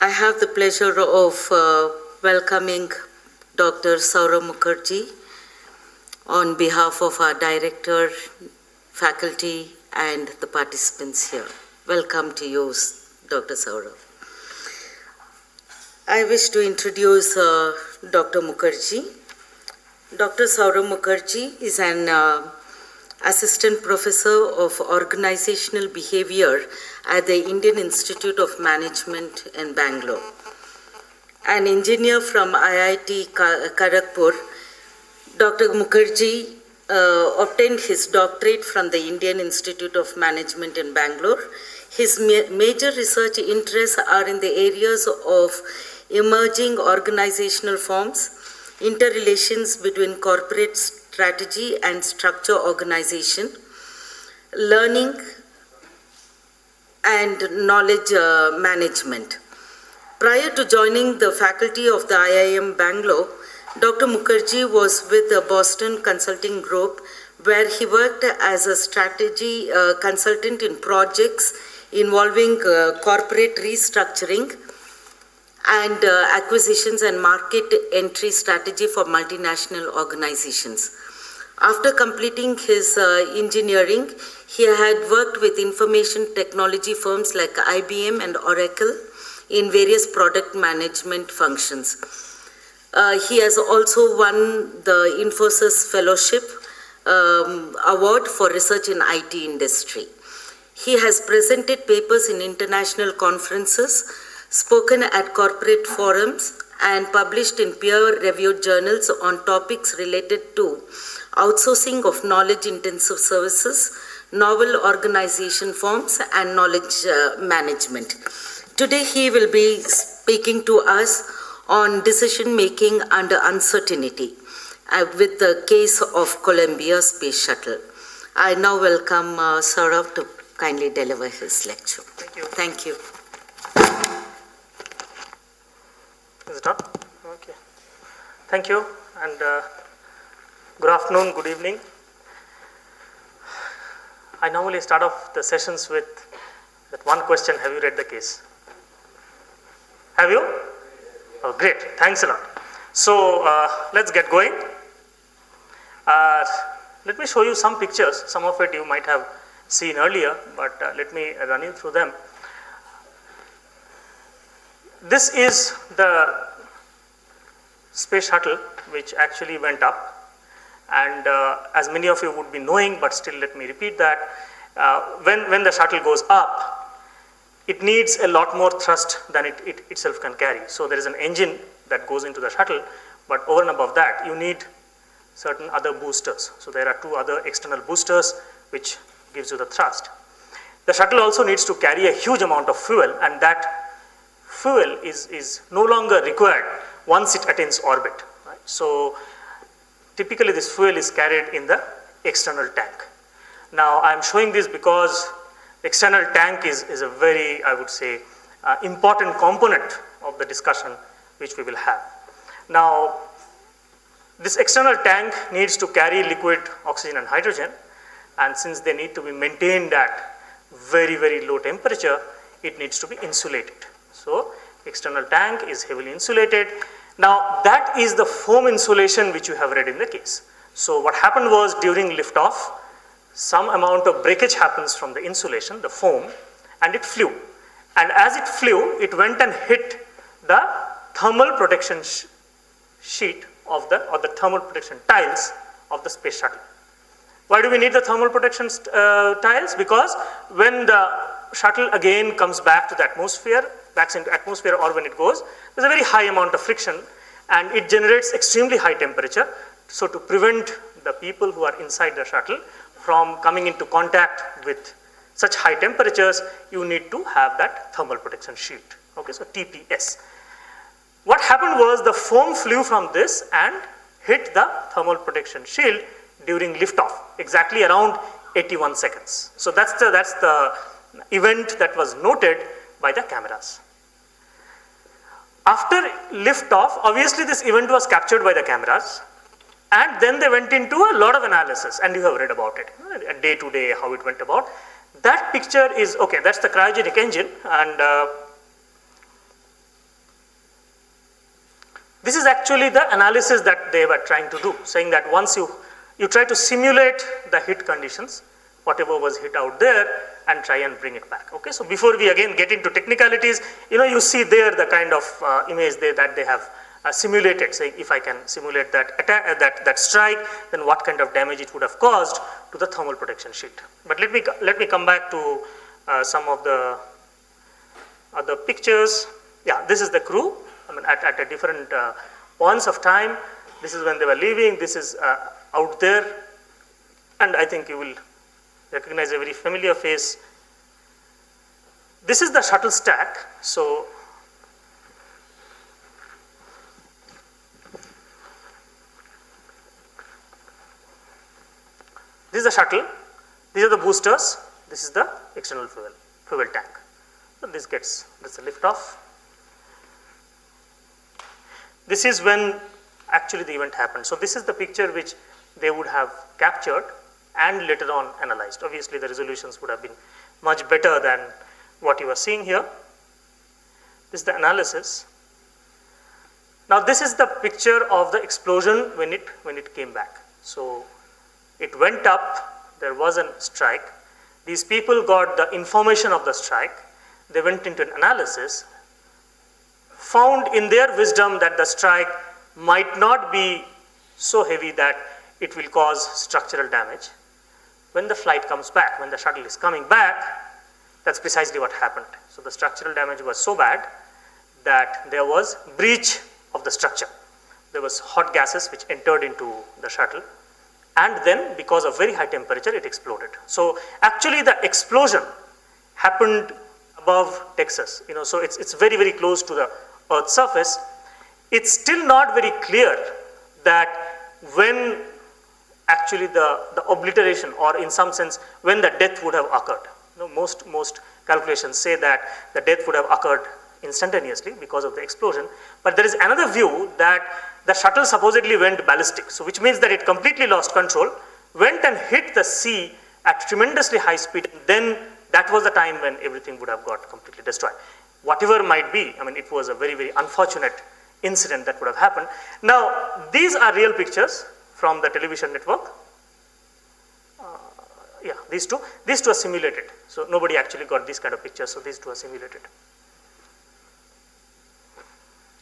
I have the pleasure of welcoming Dr. Saurav Mukherjee on behalf of our director, faculty, and the participants here. Welcome to you, Dr. Saurav. I wish to introduce Dr. Mukherjee. Dr. Saurav Mukherjee is an Assistant Professor of Organizational Behavior at the Indian Institute of Management in Bangalore. An engineer from IIT Kharagpur, Dr. Mukherjee obtained his doctorate from the Indian Institute of Management in Bangalore. His major research interests are in the areas of emerging organizational forms, interrelations between corporate strategy and structure organization, learning and knowledge management. Prior to joining the faculty of the IIM Bangalore, Dr. Mukherjee was with the Boston Consulting Group, where he worked as a strategy consultant in projects involving corporate restructuring and acquisitions and market entry strategy for multinational organizations. After completing his engineering, he had worked with information technology firms like IBM and Oracle in various product management functions. He has also won the Infosys Fellowship Award for research in IT industry. He has presented papers in international conferences, spoken at corporate forums, and published in peer-reviewed journals on topics related to outsourcing of knowledge-intensive services, novel organization forms, and knowledge management. Today he will be speaking to us on decision-making under uncertainty with the case of Columbia Space Shuttle. I now welcome Saurav to kindly deliver his lecture. Thank you. Thank you. Is it on? Okay. Thank you, and good afternoon, good evening. I normally start off the sessions with that one question: have you read the case? Have you? Oh, great. Thanks a lot. So let's get going. Let me show you some pictures. Some of it you might have seen earlier, but let me run you through them. This is the space shuttle which actually went up, and as many of you would be knowing, but still let me repeat that, when the shuttle goes up, it needs a lot more thrust than it itself can carry. So there is an engine that goes into the shuttle, but over and above that, you need certain other boosters. So there are two other external boosters which gives you the thrust. The shuttle also needs to carry a huge amount of fuel, and that fuel is no longer required once it attains orbit. Right? So typically this fuel is carried in the external tank. Now I am showing this because the external tank is a very, I would say, important component of the discussion which we will have. Now this external tank needs to carry liquid oxygen and hydrogen, and since they need to be maintained at very, very low temperature, it needs to be insulated. So external tank is heavily insulated. Now that is the foam insulation which you have read in the case. So what happened was, during liftoff, some amount of breakage happens from the insulation, the foam, and it flew. And as it flew, it went and hit the thermal protection sheet of or the thermal protection tiles of the space shuttle. Why do we need the thermal protection tiles? Because when the shuttle again comes back to the atmosphere, back into atmosphere, or when it goes, there's a very high amount of friction, and it generates extremely high temperature. So to prevent the people who are inside the shuttle from coming into contact with such high temperatures, you need to have that thermal protection shield. Okay, so TPS. What happened was, the foam flew from this and hit the thermal protection shield during liftoff, exactly around 81 seconds. So that's the event that was noted by the cameras. After liftoff, obviously this event was captured by the cameras, and then they went into a lot of analysis, and you have read about it, day to day, how it went about. That picture is, okay, that's the cryogenic engine, and This is actually the analysis that they were trying to do, saying that once you try to simulate the hit conditions, whatever was hit out there, and try and bring it back. Okay, so before we again get into technicalities, you see there the kind of image there that they have simulated, saying if I can simulate that attack, that strike, then what kind of damage it would have caused to the thermal protection sheet. But let me come back to some of the other pictures. Yeah, this is the crew. I mean, at a different points of time. This is when they were leaving. This is out there, and I think you will recognize a very familiar face. This is the shuttle stack. So this is the shuttle. These are the boosters. This is the external fuel tank. So this gets a lift off. This is when actually the event happened. So this is the picture which they would have captured and later on analyzed. Obviously the resolutions would have been much better than what you are seeing here. This is the analysis. Now this is the picture of the explosion when it came back. So it went up, there was a strike. These people got the information of the strike. They went into an analysis, found in their wisdom that the strike might not be so heavy that it will cause structural damage. When the flight comes back, when the shuttle is coming back, that's precisely what happened. So the structural damage was so bad that there was breach of the structure. There was hot gases which entered into the shuttle, and then because of very high temperature it exploded. So actually the explosion happened above Texas, so it's very, very close to the Earth's surface. It's still not very clear that when actually the obliteration, or in some sense when the death would have occurred. Most calculations say that the death would have occurred instantaneously because of the explosion, but there is another view that the shuttle supposedly went ballistic, so which means that it completely lost control, went and hit the sea at tremendously high speed, and then that was the time when everything would have got completely destroyed. Whatever might be, I mean, it was a very, very unfortunate incident that would have happened. Now, these are real pictures from the television network. Yeah, these two are simulated. So nobody actually got these kind of pictures, so these two are simulated.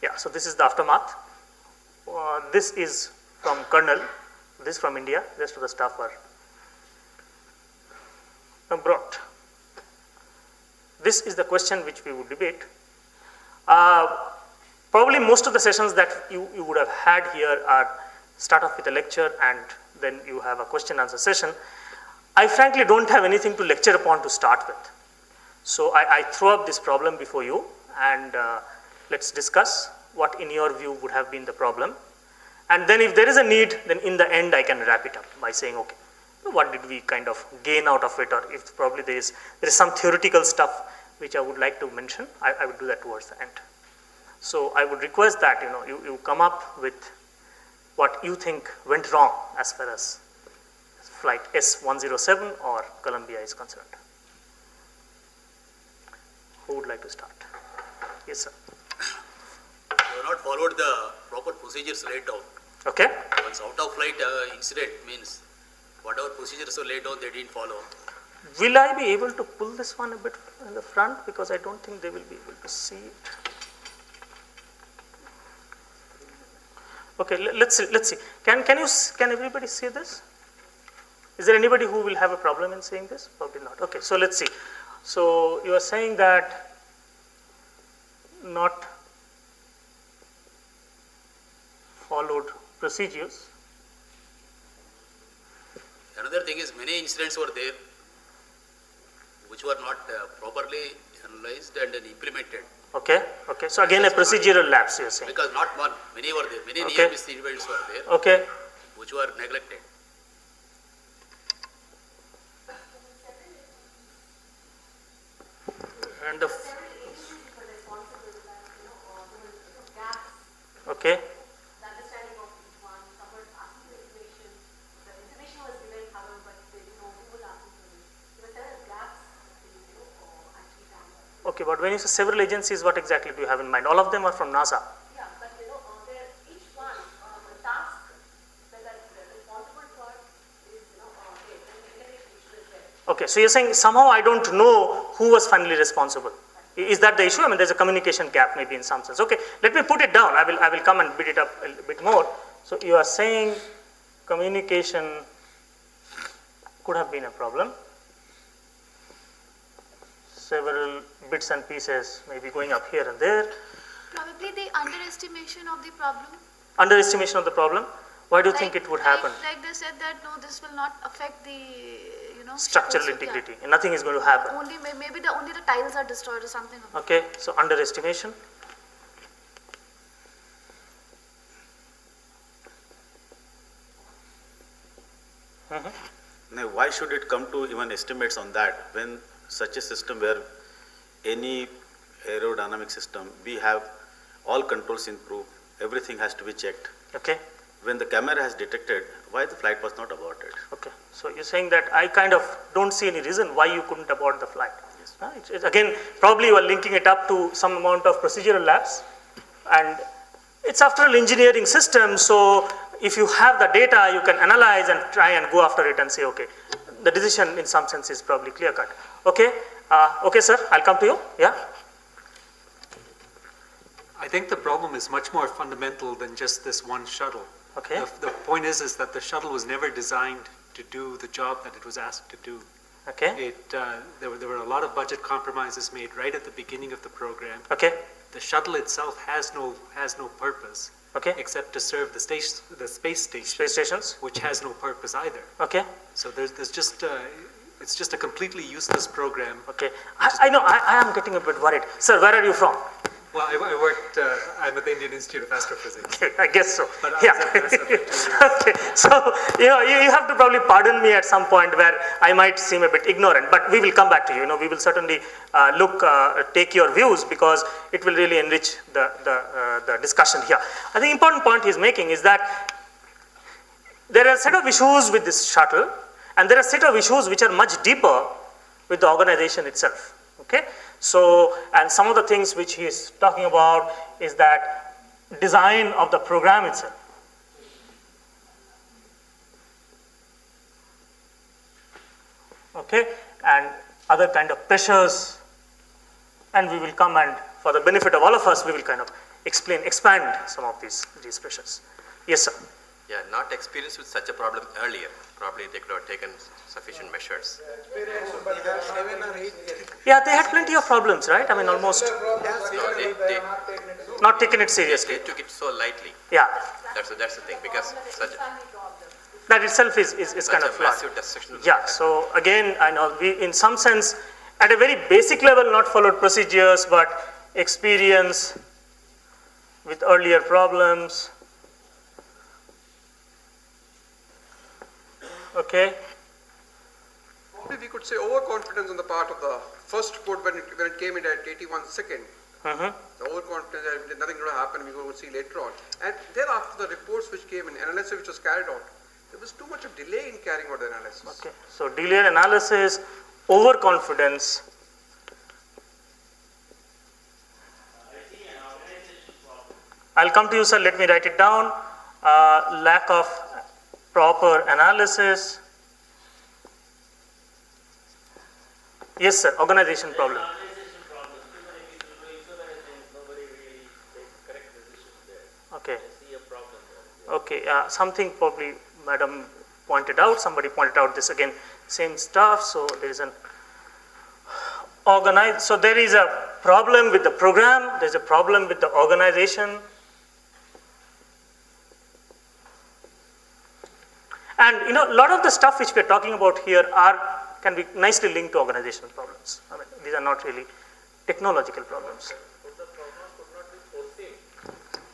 Yeah, so this is the aftermath. This is from Colonel, this from India, rest of the staff were brought. This is the question which we would debate. Probably most of the sessions that you would have had here are start off with a lecture and then you have a question answer session. I frankly don't have anything to lecture upon to start with. So I throw up this problem before you, and let's discuss what in your view would have been the problem. And then if there is a need, then in the end I can wrap it up by saying, okay, what did we kind of gain out of it, or if probably there is some theoretical stuff which I would like to mention, I would do that towards the end. So I would request that you come up with what you think went wrong as far as flight S-107 or Columbia is concerned. Who would like to start? Yes, sir. You have not followed the proper procedures laid down. Okay. Once out of flight incident means whatever procedures were laid down, they didn't follow. Will I be able to pull this one a bit in the front, because I don't think they will be able to see it. Okay, let's see. Can everybody see this? Is there anybody who will have a problem in seeing this? Probably not. Okay, so let's see. So you are saying that not followed procedures. Another thing is many incidents were there which were not properly analyzed and then implemented. Okay. So again a procedural lapse, you are saying. Because not one, many were there. Many Okay. near-miss events were there Okay. which were neglected. And the okay. The understanding of each one, someone asking the information was given, however, but they didn't know who was asking for it. There were several gaps actually found. Okay, but when you say several agencies, what exactly do you have in mind? All of them are from NASA. Yeah, but there Okay, so you're saying somehow I don't know who was finally responsible. Is that the issue? I mean, there's a communication gap maybe in some sense. Okay, let me put it down. I will come and beat it up a bit more. So you are saying communication could have been a problem. Several bits and pieces maybe going up here and there. Probably the underestimation of the problem. Underestimation of the problem. Why do you think it would happen? Like they said that no, this will not affect the Structural structures, yeah. integrity. Nothing is going to happen. Only maybe only the tiles are destroyed or something. Okay, so underestimation. Now, why should it come to even estimates on that when such a system where any aerodynamic system, we have all controls improved, everything has to be checked. Okay, When the camera has detected, why the flight was not aborted? okay. So you're saying that I kind of don't see any reason why you couldn't abort the flight. Yes. It's again, probably you are linking it up to some amount of procedural lapse, and it's after all engineering system, so if you have the data, you can analyze and try and go after it and say, okay, the decision in some sense is probably clear cut. Okay, okay sir, I'll come to you, yeah? I think the problem is much more fundamental than just this one shuttle. Okay, The point is that the shuttle was never designed to do the job that it was asked to do. okay, There were a lot of budget compromises made right at the beginning of the program. okay, The shuttle itself has no purpose okay. except to serve the space station, Space stations, which has no purpose either. okay, So there's just it's just a completely useless program. okay. I know, I am getting a bit worried. Sir, where are you from? Well, I worked. I'm at the Indian Institute of Astrophysics. I guess so. But Yeah. others are Okay. So, you have to probably pardon me at some point where I might seem a bit ignorant, but we will come back to you. We will certainly take your views because it will really enrich the discussion here. I think important point he's making is that there are a set of issues with this shuttle, and there are a set of issues which are much deeper with the organization itself. Okay? So, and some of the things which he is talking about is that design of the program itself. Okay? And other kind of pressures, and we will come and for the benefit of all of us, we will kind of expand some of these pressures. Yes, sir. Yeah, not experienced with such a problem earlier. Probably they could have taken sufficient measures. Yeah, they had plenty of problems, right? I mean, almost No, they not taken it seriously. took it so lightly. Yeah, That's the thing, because such that itself is kind a of flawed. massive destruction. Yeah, so again, I know we, in some sense, at a very basic level, not followed procedures, but experience with earlier problems. Okay, Probably we could say overconfidence on the part of the first report when it came in at 81 second. Mhm. The overconfidence that nothing going to happen, we will see later on. And thereafter the reports which came in, analysis which was carried out, there was too much of delay in carrying out the analysis. okay. So delayed analysis, overconfidence. I'll come to you, sir. Let me write it down. Lack of proper analysis. Yes, sir. Organization problem. Okay. Okay. Something probably, madam pointed out. Somebody pointed out this again. Same stuff. So there is an So there is a problem with the program. There is a problem with the organization. And a lot of the stuff which we are talking about here can be nicely linked to organizational problems. I mean, these are not really technological problems.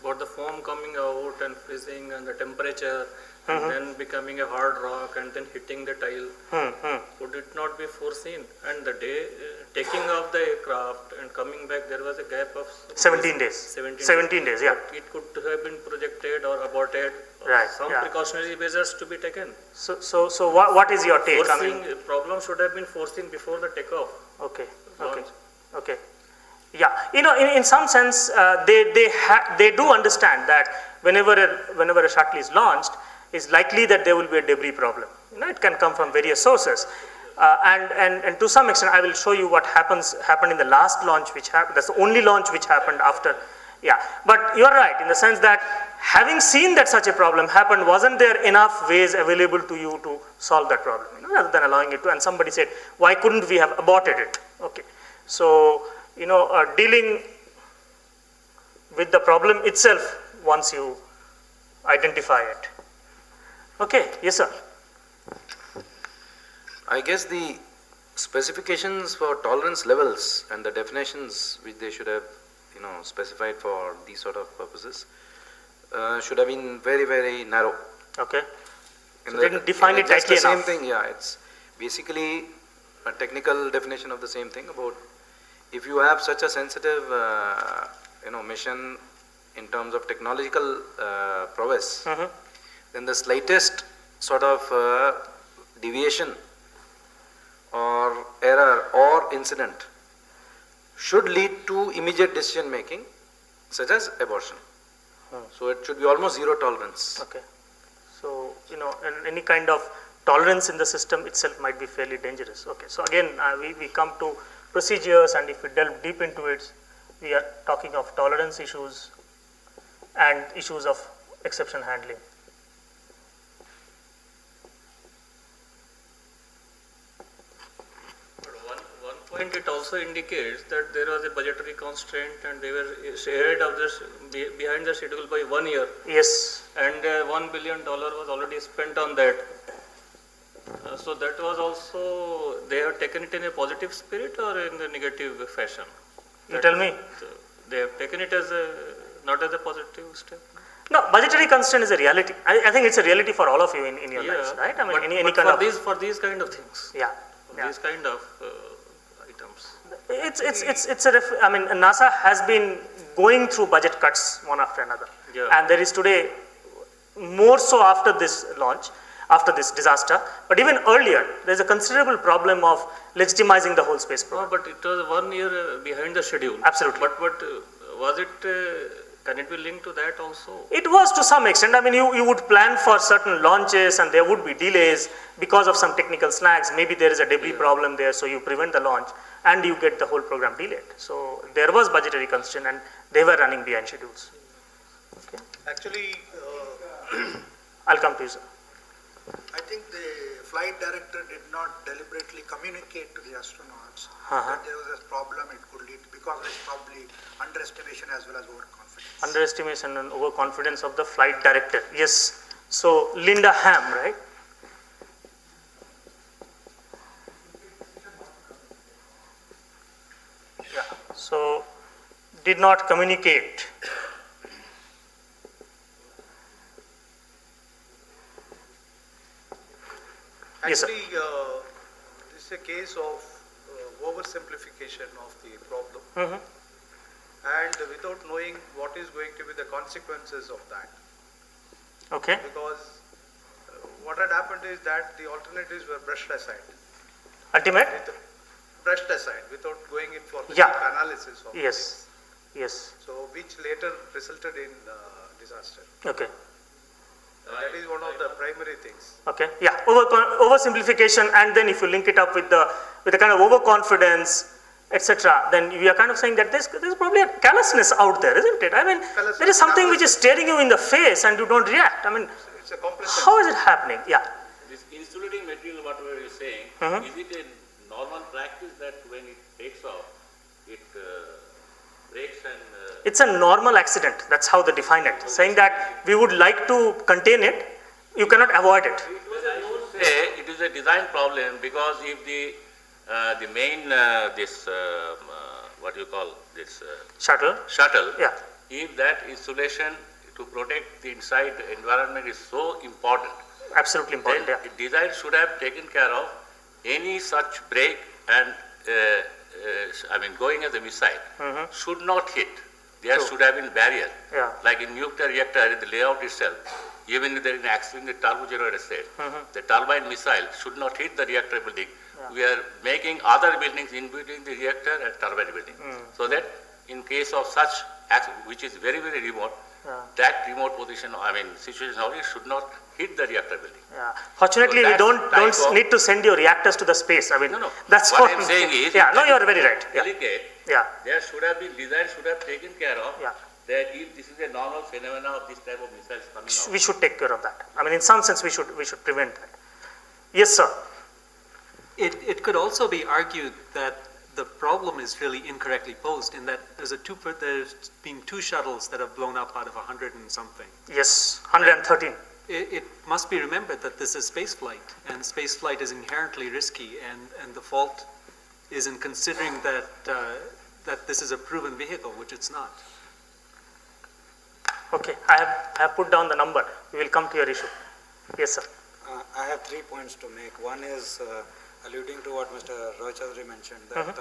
About the foam coming out and freezing and the temperature and then becoming a hard rock and then hitting the tile. Would it not be foreseen? And the day taking off the aircraft and coming back, there was a gap of 17 days. 17 days, yeah. It could have been projected or aborted. Or Right, some yeah. precautionary measures to be taken. So what is your take? I mean, Foreseen, problem should have been foreseen before the takeoff. okay. Launch. Okay. Yeah, in some sense, they do understand that whenever a shuttle is launched, it's likely that there will be a debris problem. It can come from various sources. And to some extent, I will show you what happened in the last launch, which happened. That's the only launch which happened after. Yeah, but you're right in the sense that having seen that such a problem happened, wasn't there enough ways available to you to solve that problem, rather than allowing it to? And somebody said, why couldn't we have aborted it? Okay, so dealing with the problem itself once you identify it. Okay, yes, sir. I guess the specifications for tolerance levels and the definitions which they should have, specified for these sort of purposes should have been very, very narrow. Okay. So they didn't define it tightly enough. Same thing, yeah. It's basically a technical definition of the same thing about if you have such a sensitive, mission in terms of technological prowess, then the slightest sort of deviation or error or incident should lead to immediate decision making, such as abortion. So it should be almost zero tolerance. Okay. So, and any kind of tolerance in the system itself might be fairly dangerous. Okay. So again, we come to procedures, and if we delve deep into it, we are talking of tolerance issues and issues of exception handling. Point, it also indicates that there was a budgetary constraint and they were ahead of this, behind the schedule by 1 year. Yes. And $1 billion was already spent on that. So that was also, they have taken it in a positive spirit or in the negative fashion? You tell me. They have taken it as not as a positive step? No, budgetary constraint is a reality. I think it's a reality for all of you in your lives, right? I mean, but, any but kind of for these kind of things. Yeah. These kind of items. NASA has been going through budget cuts one after another. Yeah. And there is today, more so after this launch, after this disaster, but even earlier, there's a considerable problem of legitimizing the whole space program. No, but it was 1 year behind the schedule. Absolutely. But was it, can it be linked to that also? It was to some extent. I mean, you would plan for certain launches and there would be delays because of some technical snags. Maybe there is a debris problem there, so you prevent the launch and you get the whole program delayed. So there was budgetary constraint and they were running behind schedules. Okay. Actually, I'll come to you, sir. I think the flight director did not deliberately communicate to the astronauts that there was a problem it could lead, because it's probably underestimation as well as overconfidence. Underestimation and overconfidence of the flight director. Yes. So Linda Ham, right? Yeah. So did not communicate. Actually, this is a case of oversimplification of the problem, and without knowing what is going to be the consequences of that. Okay. Because what had happened is that the alternatives were brushed aside. Ultimate? Brushed aside without going in for the Yeah. deep analysis of Yes. things. Yes. So which later resulted in disaster. Okay. That is one of the primary things. Okay. Yeah. Oversimplification, and then if you link it up with the kind of overconfidence, etc., then we are kind of saying that there's probably a callousness out there, isn't it? I mean, there is something which is staring you in the face and you don't react. I mean, it's a complex. How is it happening? Yeah. This insulating material, whatever you're saying, is it a normal practice that when it takes off, it breaks and... It's a normal accident. That's how they define it. Saying that we would like to contain it, you cannot avoid it. I would say it is a design problem, because if the main, what you call this... Shuttle. Yeah. If that insulation to protect the inside environment is so important, absolutely important, then the design should have taken care of any such break and going as a missile should not hit. There should have been barrier. Yeah. Like in nuclear reactor, the layout itself, even if there is an accident, the turbo generator said, the turbine missile should not hit the reactor building. Yeah. We are making other buildings in between the reactor and turbine building. So that in case of such accident, which is very, very remote, that remote position, situation only should not hit the reactor building. Yeah. Fortunately, So we don't that's type of- need to send your reactors to the space. No. That's What I'm saying is. Yeah, no, you are very right. Yeah. Delicate, Yeah. there should have been, design should have taken care of. Yeah. That if this is a normal phenomena of this type of missiles coming out. We should take care of that. In some sense, we should prevent that. Yes, sir. It could also be argued that the problem is really incorrectly posed in that there's been 2 shuttles that have blown up out of 100 and something. Yes, 113. It must be remembered that this is space flight, and space flight is inherently risky, and the fault is in considering that this is a proven vehicle, which it's not. Okay, I have put down the number. We will come to your issue. Yes, sir. I have 3 points to make. One is alluding to what Mr. Roychaudhary mentioned, that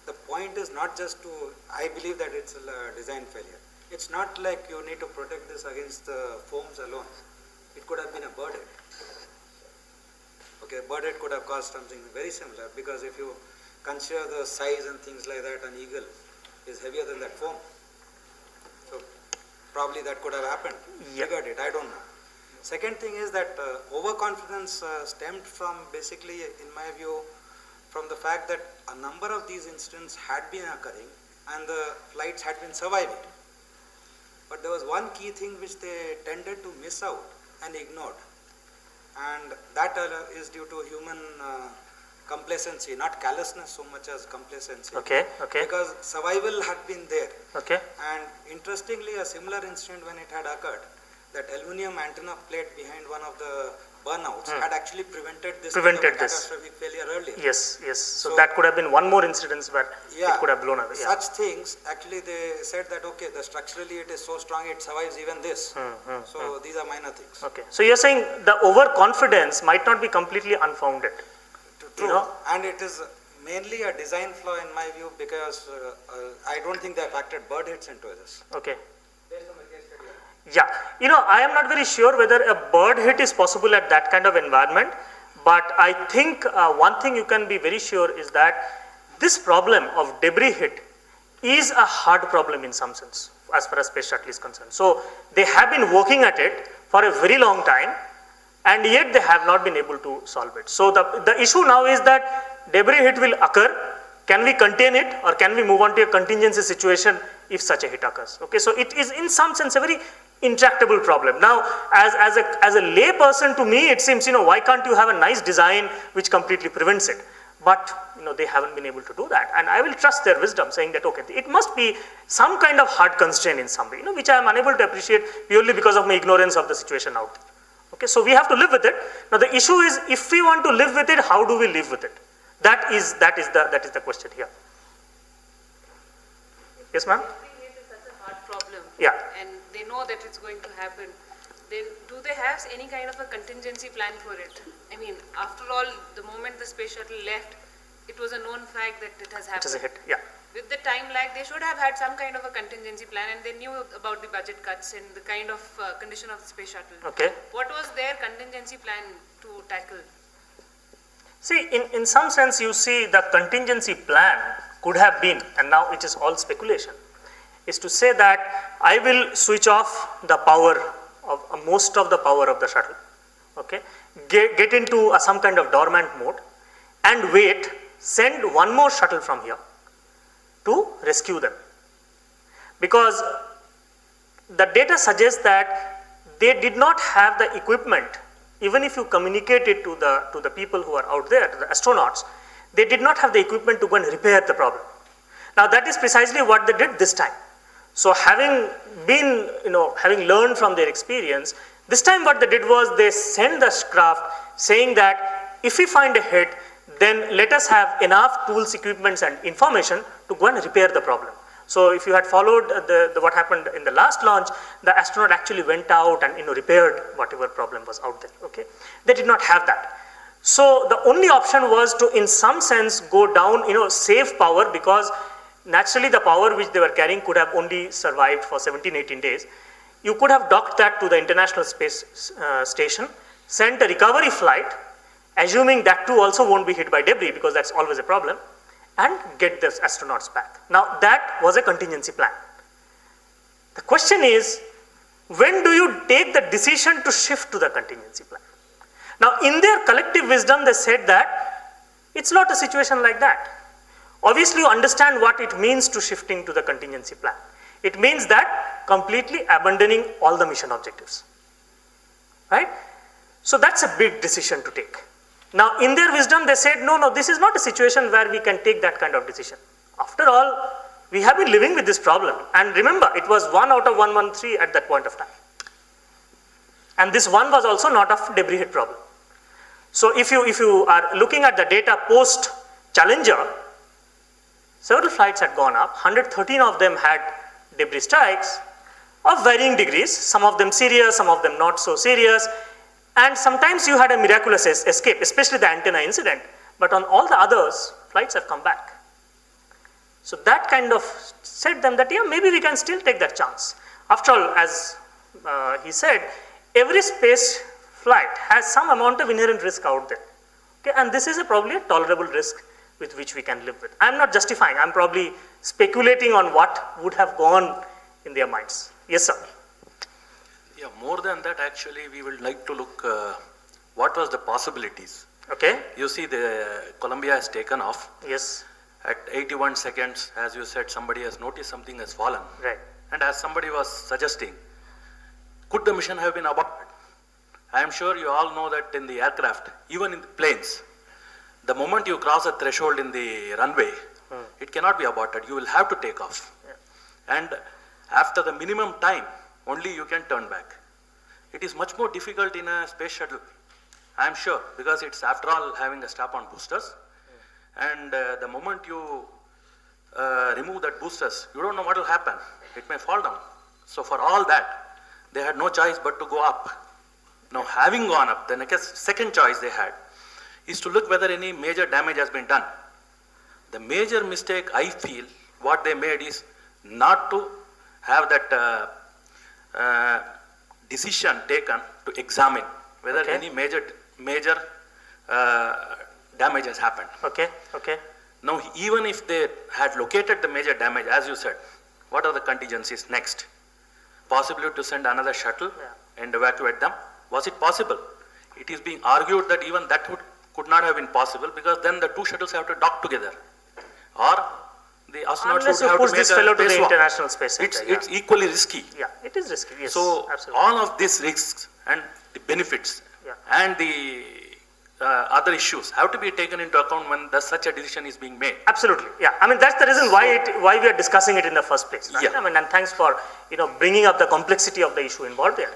the point is not just to, I believe that it's a design failure. It's not like you need to protect this against the foams alone. It could have been a bird head. Okay, bird head could have caused something very similar, because if you consider the size and things like that, an eagle is heavier than that foam. So probably that could have happened. Triggered it, I don't know. Second thing is that overconfidence stemmed from, basically, in my view, from the fact that a number of these incidents had been occurring and the flights had been surviving. But there was one key thing which they tended to miss out and ignored, and that is due to human complacency, not callousness so much as complacency. Okay. Because survival had been there. Okay. And interestingly, a similar incident when it had occurred, that aluminum antenna plate behind one of the burnouts had actually prevented this catastrophic failure earlier. Yes. So that could have been one more incident where it could have blown away. Yeah. Such things, actually they said that, okay, structurally it is so strong, it survives even this. So these are minor things. Okay. So you're saying the overconfidence might not be completely unfounded. True. And it is mainly a design flaw in my view, because I don't think they have factored bird hits into this. Okay. Yeah, I am not very sure whether a bird hit is possible at that kind of environment, but I think one thing you can be very sure is that this problem of debris hit is a hard problem in some sense, as far as space shuttle is concerned. So they have been working at it for a very long time, and yet they have not been able to solve it. So the issue now is that debris hit will occur. Can we contain it, or can we move on to a contingency situation if such a hit occurs? Okay, so it is in some sense a very intractable problem. Now, as a lay person, to me it seems, why can't you have a nice design which completely prevents it? But they haven't been able to do that, and I will trust their wisdom, saying that okay, it must be some kind of hard constraint in some way, which I am unable to appreciate purely because of my ignorance of the situation out there. Okay, so we have to live with it. Now the issue is, if we want to live with it, how do we live with it? That is the question here. Yes, ma'am? It is such a hard problem. Yeah. And they know that it's going to happen. Then do they have any kind of a contingency plan for it? After all, the moment the space shuttle left, it was a known fact that it has happened. It is a hit, yeah. With the time lag, they should have had some kind of a contingency plan, and they knew about the budget cuts and the kind of condition of the space shuttle. Okay. What was their contingency plan to tackle? See, in some sense, you see the contingency plan could have been, and now it is all speculation, is to say that I will switch off the power of most of the power of the shuttle, okay, get into some kind of dormant mode, and wait, send one more shuttle from here to rescue them. Because the data suggests that they did not have the equipment. Even if you communicate it to the people who are out there, to the astronauts, they did not have the equipment to go and repair the problem. Now that is precisely what they did this time. So having learned from their experience, this time what they did was they sent the craft saying that if we find a hit, then let us have enough tools, equipments and information to go and repair the problem. So if you had followed what happened in the last launch, the astronaut actually went out and repaired whatever problem was out there. Okay, they did not have that. So the only option was to, in some sense, go down, save power, because naturally the power which they were carrying could have only survived for 17-18 days. You could have docked that to the International Space Station, sent a recovery flight, assuming that too also won't be hit by debris, because that's always a problem, and get the astronauts back. Now that was a contingency plan. The question is, when do you take the decision to shift to the contingency plan? Now, in their collective wisdom, they said that it's not a situation like that. Obviously, you understand what it means to shifting to the contingency plan. It means that completely abandoning all the mission objectives, right? So that's a big decision to take. Now, in their wisdom, they said, no, this is not a situation where we can take that kind of decision. After all, we have been living with this problem. And remember, it was 1 out of 113 at that point of time. And this one was also not a debris hit problem. So if you are looking at the data post Challenger, several flights had gone up. 113 of them had debris strikes of varying degrees, some of them serious, some of them not so serious. And sometimes you had a miraculous escape, especially the antenna incident. But on all the others, flights have come back. So that kind of said them that, yeah, maybe we can still take that chance. After all, as he said, every space flight has some amount of inherent risk out there. Okay? And this is probably a tolerable risk with which we can live with. I'm not justifying, I'm probably speculating on what would have gone in their minds. Yes, sir. Yeah, more than that, actually, we would like to look what was the possibilities. Okay. You see, the Columbia has taken off. Yes. At 81 seconds, as you said, somebody has noticed something has fallen. Right. And as somebody was suggesting, could the mission have been aborted? I am sure you all know that in the aircraft, even in the planes, the moment you cross a threshold in the runway, it cannot be aborted. You will have to take off. Yeah. And after the minimum time, only you can turn back. It is much more difficult in a space shuttle, I am sure, because it's after all having a strap-on boosters. And the moment you remove that boosters, you don't know what will happen. It may fall down. So for all that, they had no choice but to go up. Now, having gone up, the next second choice they had is to look whether any major damage has been done. The major mistake I feel what they made is not to have that decision taken to examine whether any major damage has happened. Okay. Now, even if they had located the major damage, as you said, what are the contingencies next? Possibility to send another shuttle and evacuate them? Was it possible? It is being argued that even that could not have been possible because then the two shuttles have to dock together. Or the astronauts unless would you have push to make this fellow a to the spacewalk. International Space Center. It's equally risky. Yeah, it is risky, yes. So, absolutely. all of these risks and the benefits and the other issues have to be taken into account when such a decision is being made. Absolutely, yeah. I mean, that's the reason why we are discussing it in the first place. Right? Yeah. I mean, and thanks for bringing up the complexity of the issue involved there.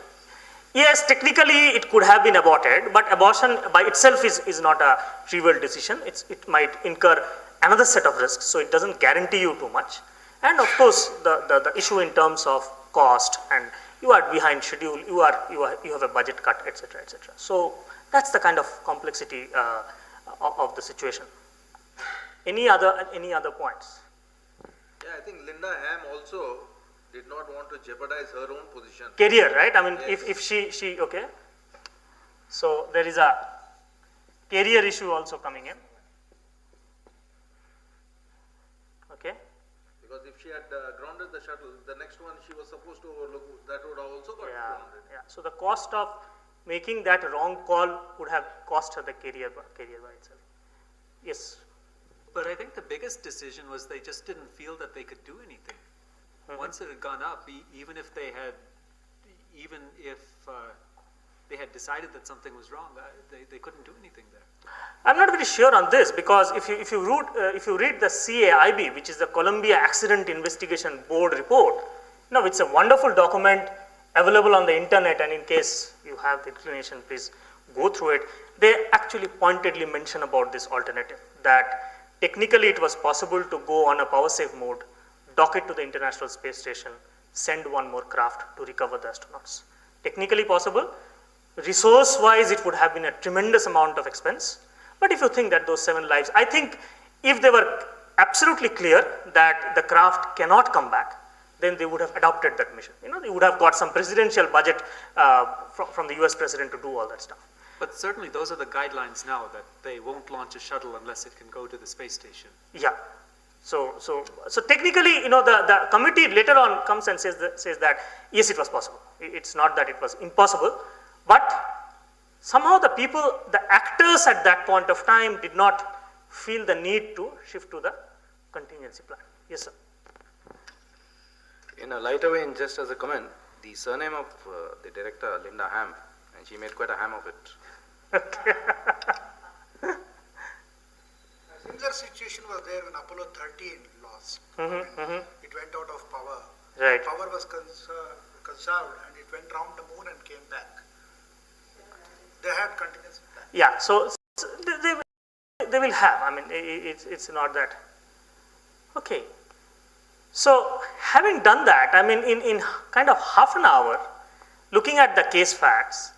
Yes, technically it could have been aborted, but abortion by itself is not a trivial decision. It might incur another set of risks, so it doesn't guarantee you too much. And of course, the issue in terms of cost, and you are behind schedule, you have a budget cut, etc., etc. So that's the kind of complexity of the situation. Any other points? Yeah, I think Linda Ham also did not want to jeopardize her own position. Career, right? I mean, yes. if she okay. So there is a career issue also coming in. Okay. Because if she had grounded the shuttle, the next one she was supposed to overlook, that would have also got grounded. Yeah. So the cost of making that wrong call would have cost her the career by itself. Yes. But I think the biggest decision was they just didn't feel that they could do anything. Once it had gone up, even if they had decided that something was wrong, they couldn't do anything there. I'm not very sure on this because if you read the CAIB, which is the Columbia Accident Investigation Board report, it's a wonderful document available on the internet, and in case you have the inclination, please go through it. They actually pointedly mention about this alternative, that technically it was possible to go on a power save mode, dock it to the International Space Station, send one more craft to recover the astronauts. Technically possible. Resource-wise, it would have been a tremendous amount of expense. But if you think that those 7 lives, I think if they were absolutely clear that the craft cannot come back, then they would have adopted that mission. They would have got some presidential budget from the US president to do all that stuff. But certainly those are the guidelines now, that they won't launch a shuttle unless it can go to the space station. Yeah. So technically, the committee later on comes and says that yes, it was possible. It's not that it was impossible, but somehow the people, the actors at that point of time did not feel the need to shift to the contingency plan. Yes, sir. In a lighter vein, just as a comment, the surname of the director, Linda Ham, and she made quite a ham of it. A similar situation was there when Apollo 13 lost. It went out of power. Right. Power was conserved and it went round the moon and came back. They had contingency plan. Yeah, so they will have, I mean, it's not that. Okay. So having done that, I mean, in kind of half an hour, looking at the case facts,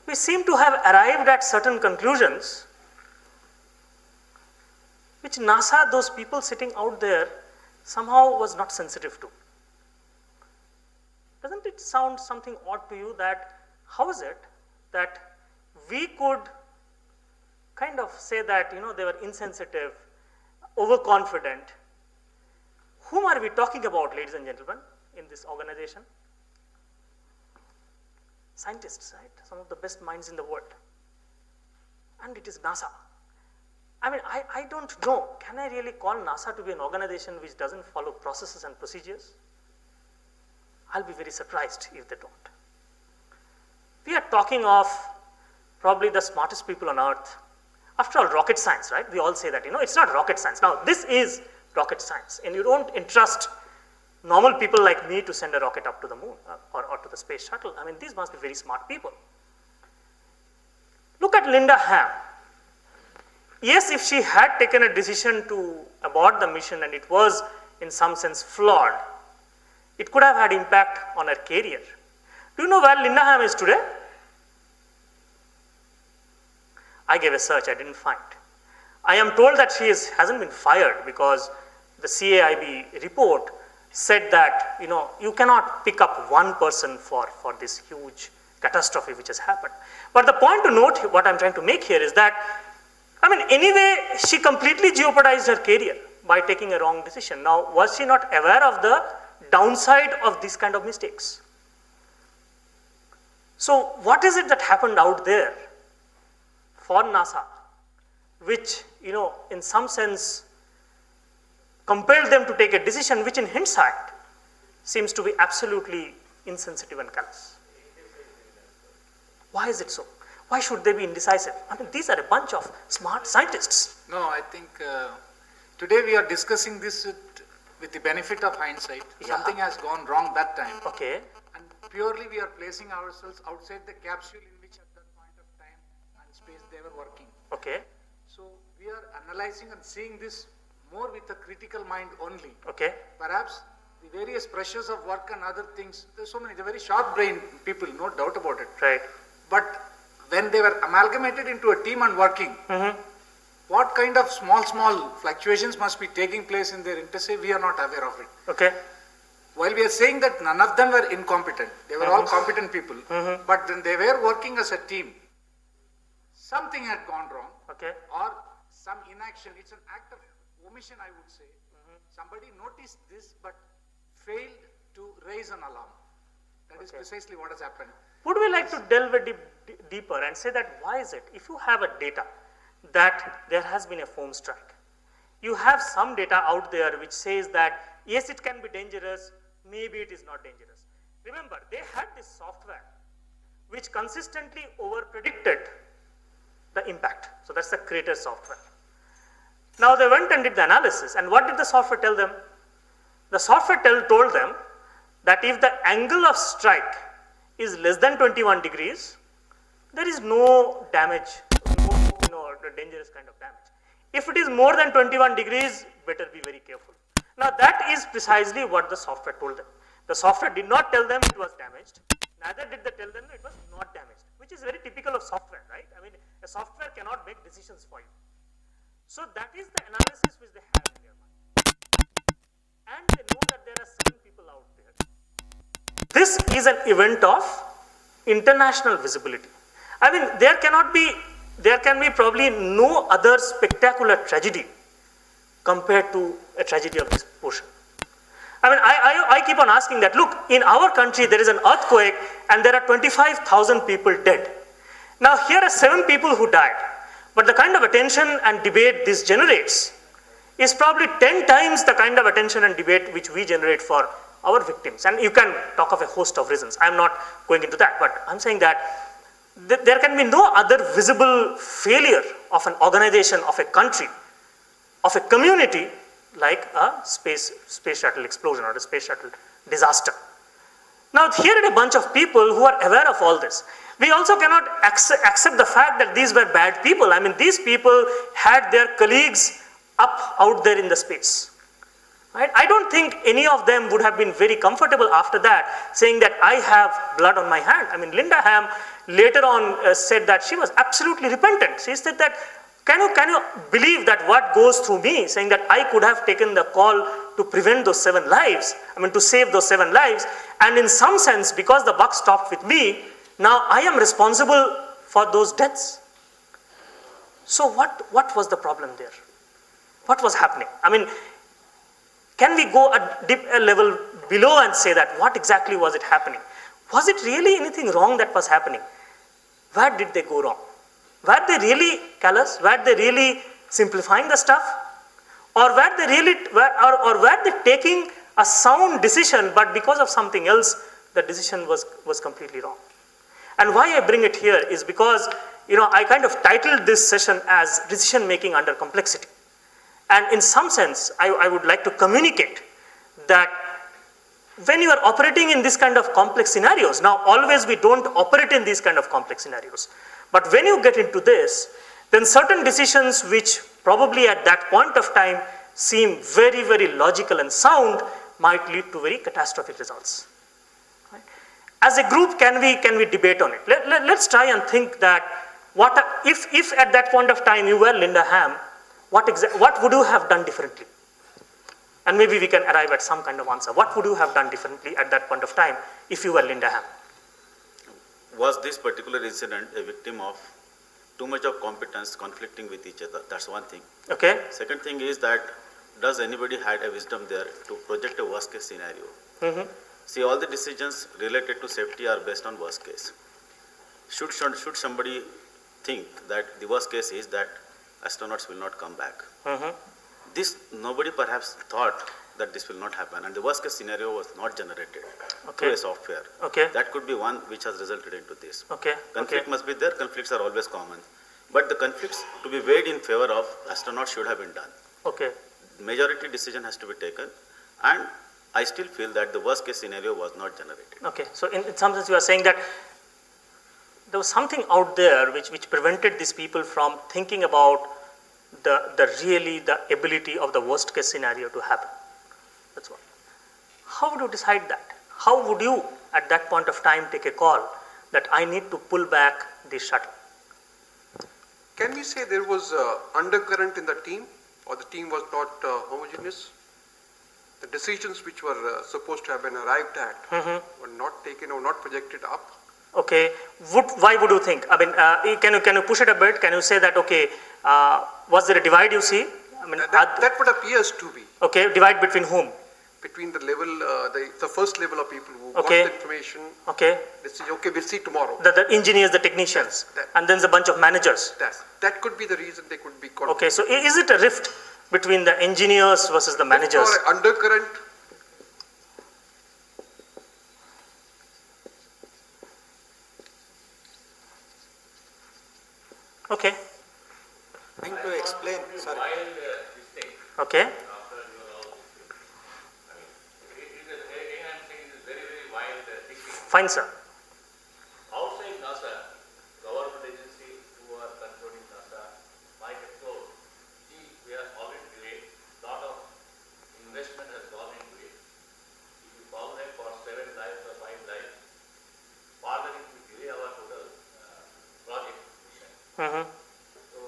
we seem to have arrived at certain conclusions which NASA, those people sitting out there, somehow was not sensitive to. Doesn't it sound something odd to you that how is it that we could kind of say that, you know, they were insensitive, overconfident? Whom are we talking about, ladies and gentlemen, in this organization? Scientists, right? Some of the best minds in the world. And it is NASA. I mean, I don't know. Can I really call NASA to be an organization which doesn't follow processes and procedures? I'll be very surprised if they don't. We are talking of probably the smartest people on earth. After all, rocket science, right? We all say that, you know, it's not rocket science. Now, this is rocket science, and you don't entrust normal people like me to send a rocket up to the moon or to the space shuttle. I mean, these must be very smart people. Look at Linda Ham. Yes, if she had taken a decision to abort the mission and it was in some sense flawed, it could have had impact on her career. Do you know where Linda Ham is today? I gave a search, I didn't find. I am told that she hasn't been fired because the CAIB report said that, you know, you cannot pick up one person for this huge catastrophe which has happened. But the point to note, what I'm trying to make here is that, I mean, anyway, she completely jeopardized her career by taking a wrong decision. Now, was she not aware of the downside of these kind of mistakes? So, what is it that happened out there for NASA, which, you know, in some sense compelled them to take a decision which in hindsight seems to be absolutely insensitive and callous? Why is it so? Why should they be indecisive? I mean, these are a bunch of smart scientists. No, I think today we are discussing this with the benefit of hindsight. Yeah. Something has gone wrong that time. Okay. And purely we are placing ourselves outside the capsule in which at that point of time and space they were working. Okay. So we are analyzing and seeing this more with a critical mind only. Okay. Perhaps the various pressures of work and other things, there's so many, they're very sharp-brained people, no doubt about it. Right. But when they were amalgamated into a team and working, what kind of small fluctuations must be taking place in their interstate, we are not aware of it. Okay. While we are saying that none of them were incompetent, they were all competent people, but when they were working as a team, something had gone wrong, okay, or some inaction. It's an act of omission, I would say. Somebody noticed this but failed to raise an alarm. That is precisely what has happened. Would we like to delve a deeper and say that why is it, if you have a data that there has been a foam strike, you have some data out there which says that yes, it can be dangerous, maybe it is not dangerous. Remember, they had this software which consistently over-predicted the impact. So that's the Crater software. Now they went and did the analysis, and what did the software tell them? The software told them that if the angle of strike is less than 21 degrees, there is no damage, no dangerous kind of damage. If it is more than 21 degrees, better be very careful. Now that is precisely what the software told them. The software did not tell them it was damaged, neither did they tell them it was not damaged, which is very typical of software, right? I mean, a software cannot make decisions for you. So that is the analysis which they have in their mind. And they know that there are certain people out there. This is an event of international visibility. I mean, there can be probably no other spectacular tragedy compared to a tragedy of this portion. I mean, I keep on asking that, look, in our country there is an earthquake and there are 25,000 people dead. Now here are 7 people who died, but the kind of attention and debate this generates is probably 10 times the kind of attention and debate which we generate for our victims. And you can talk of a host of reasons. I'm not going into that, but I'm saying that there can be no other visible failure of an organization, of a country, of a community like a space shuttle explosion or a space shuttle disaster. Now here are a bunch of people who are aware of all this. We also cannot accept the fact that these were bad people. I mean, these people had their colleagues out there in the space. Right? I don't think any of them would have been very comfortable after that saying that I have blood on my hand. I mean, Linda Ham later on said that she was absolutely repentant. She said that, can you believe that what goes through me, saying that I could have taken the call to prevent those 7 lives, I mean to save those 7 lives, and in some sense, because the buck stopped with me, now I am responsible for those deaths. So what was the problem there? What was happening? I mean, can we go a level below and say that what exactly was it happening? Was it really anything wrong that was happening? Where did they go wrong? Were they really callous? Were they really simplifying the stuff? Or were they taking a sound decision, but because of something else, the decision was completely wrong? And why I bring it here is because, I kind of titled this session as decision making under complexity. And in some sense, I would like to communicate that when you are operating in this kind of complex scenarios, now always we don't operate in these kind of complex scenarios, but when you get into this, then certain decisions which probably at that point of time seem very, very logical and sound might lead to very catastrophic results. Right? As a group, can we debate on it? Let's try and think that if at that point of time you were Linda Ham, what would you have done differently? And maybe we can arrive at some kind of answer. What would you have done differently at that point of time if you were Linda Ham? Was this particular incident a victim of too much of competence conflicting with each other? That's one thing. Okay. Second thing is that, does anybody had a wisdom there to project a worst case scenario? Mm-hmm. See, all the decisions related to safety are based on worst case. Should somebody think that the worst case is that astronauts will not come back? Mm-hmm. This, nobody perhaps thought that this will not happen, and the worst case scenario was not generated through a software. Okay. That could be one which has resulted into this. Okay. Conflict must be there, conflicts are always common. But the conflicts to be weighed in favor of astronauts should have been done. Okay. Majority decision has to be taken, and I still feel that the worst case scenario was not generated. Okay, so in some sense you are saying that there was something out there which prevented these people from thinking about the ability of the worst case scenario to happen. That's what. How would you decide that? How would you at that point of time take a call that I need to pull back the shuttle? Can we say there was undercurrent in the team, or the team was not homogeneous? The decisions which were supposed to have been arrived at were not taken or not projected up. Okay, why would you think? I mean, can you push it a bit? Can you say that, okay, was there a divide you see? I mean, that would appears to be. Okay, divide between whom? Between the level, the first level of people who Okay. got the information. Okay. They say, okay, we'll see tomorrow. The engineers, the technicians, and then there's a bunch of managers. That could be the reason they could be caught. Okay, so is it a rift between the engineers versus the managers? Or undercurrent. Okay. I think to explain, sorry. Okay. Fine, sir. Outside NASA, government agencies who are controlling NASA might have told, see, we are already delayed, lot of investment has gone into it. If you call them for 7 lives or 5 lives, further it will delay our total project mission. Mm-hmm. So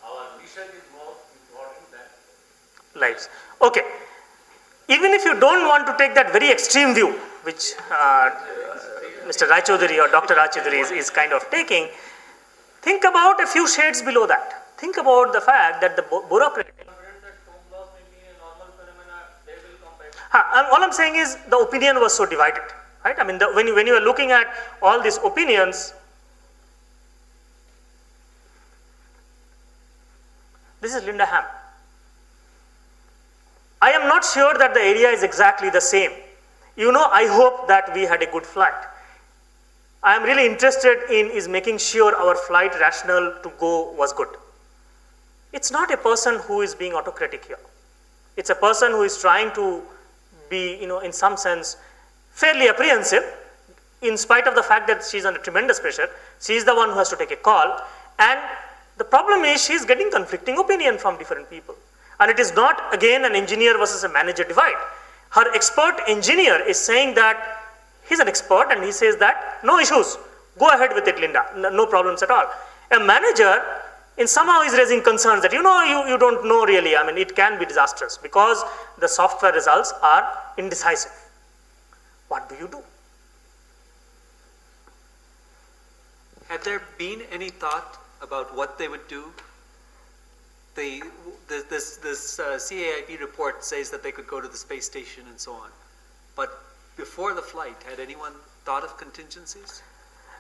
our mission is more important than Lives. Okay. Even if you don't want to take that very extreme view, which Mr. Raichaudhuri or Dr. Raichaudhuri is kind of taking, think about a few shades below that. Think about the fact that the bureaucratic. All I'm saying is the opinion was so divided, right? I mean, when you are looking at all these opinions, this is Linda Ham. I am not sure that the area is exactly the same. I hope that we had a good flight. I am really interested in is making sure our flight rationale to go was good. It's not a person who is being autocratic here. It's a person who is trying to be, in some sense, fairly apprehensive, in spite of the fact that she's under tremendous pressure. She's the one who has to take a call. And the problem is she's getting conflicting opinion from different people. And it is not, again, an engineer versus a manager divide. Her expert engineer is saying that he's an expert and he says that, no issues, go ahead with it, Linda, no problems at all. A manager, in somehow is raising concerns that, you don't know really, I mean, it can be disastrous because the software results are indecisive. What do you do? Had there been any thought about what they would do? This CAIP report says that they could go to the space station and so on. But before the flight, had anyone thought of contingencies?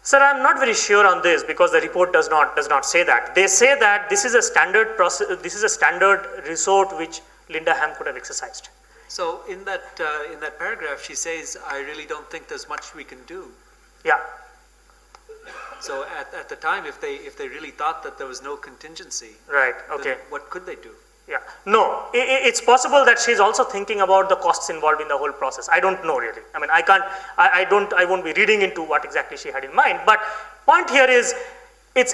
Sir, I'm not very sure on this because the report does not say that. They say that this is a standard process, this is a standard resort which Linda Ham could have exercised. So in that paragraph, she says, "I really don't think there's much we can do." Yeah. So at the time, if they really thought that there was no contingency, right? Okay. What could they do? Yeah. No, it's possible that she's also thinking about the costs involved in the whole process. I don't know really. I mean, I won't be reading into what exactly she had in mind. But point here is, it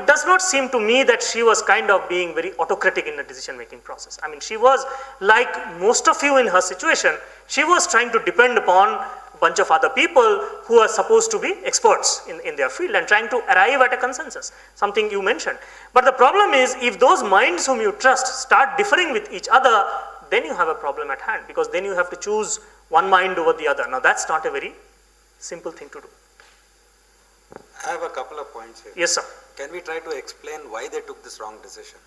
does not seem to me that she was kind of being very autocratic in the decision-making process. I mean, she was like most of you in her situation, she was trying to depend upon bunch of other people who are supposed to be experts in their field and trying to arrive at a consensus, something you mentioned. But the problem is, if those minds whom you trust start differing with each other, then you have a problem at hand because then you have to choose one mind over the other. Now that's not a very simple thing to do. I have a couple of points here. Yes, sir. Can we try to explain why they took this wrong decision?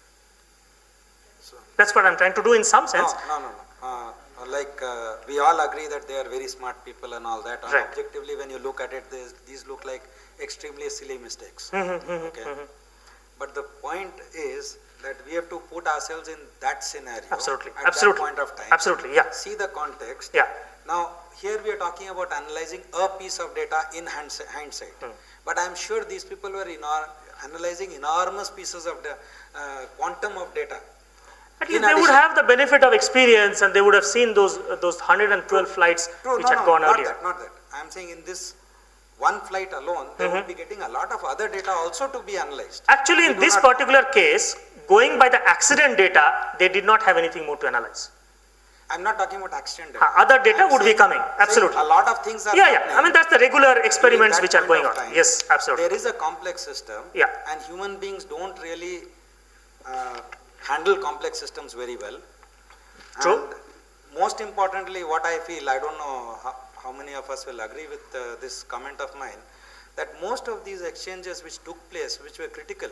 That's what I'm trying to do in some sense. No. We all agree that they are very smart people and all that. And right. Objectively, when you look at it, these look like extremely silly mistakes. Okay. But the point is that we have to put ourselves in that scenario. Absolutely. At Absolutely. that point of time. Absolutely. Yeah. See the context. Yeah. Now, here we are talking about analyzing a piece of data in hindsight. But I'm sure these people were analyzing enormous pieces of the quantum of data. At least they would have the benefit of experience and they would have seen those 112 flights which had gone earlier. Not that. I'm saying in this one flight alone, they would be getting a lot of other data also to be analyzed. Actually, in this particular case, going by the accident data, they did not have anything more to analyze. I'm not talking about accident data. Other data would be coming, absolutely. A lot of things are happening. I mean, that's the regular experiments which are going on. Yes, absolutely. There is a complex system, and human beings don't really handle complex systems very well. True. And most importantly, what I feel, I don't know how many of us will agree with this comment of mine, that most of these exchanges which took place, which were critical,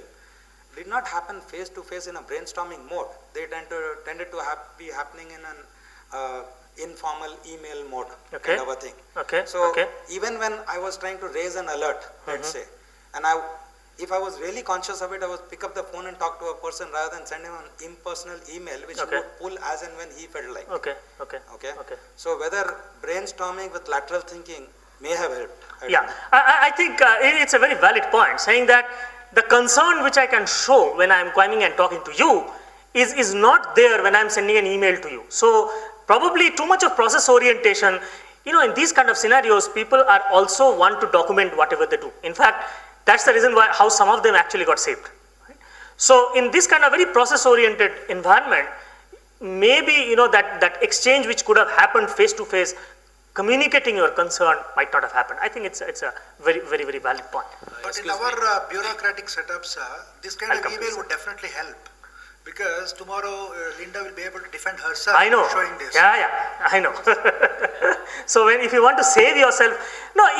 did not happen face to face in a brainstorming mode. They tended to be happening in an informal email mode kind of a thing. So even when I was trying to raise an alert, let's say, and if I was really conscious of it, I would pick up the phone and talk to a person rather than send him an impersonal email, which he would pull as and when he felt like. Okay. So whether brainstorming with lateral thinking may have helped. I think it's a very valid point, saying that the concern which I can show when I'm coming and talking to you is not there when I'm sending an email to you. So probably too much of process orientation. In these kind of scenarios, people are also want to document whatever they do. In fact, that's the reason how some of them actually got saved. Right? So in this kind of very process-oriented environment, maybe that exchange which could have happened face-to-face, communicating your concern might not have happened. I think it's a very, very, very valid point. But in our bureaucratic setups, this kind of email would definitely help. Because tomorrow Linda will be able to defend herself showing this. I know. So if you want to save yourself,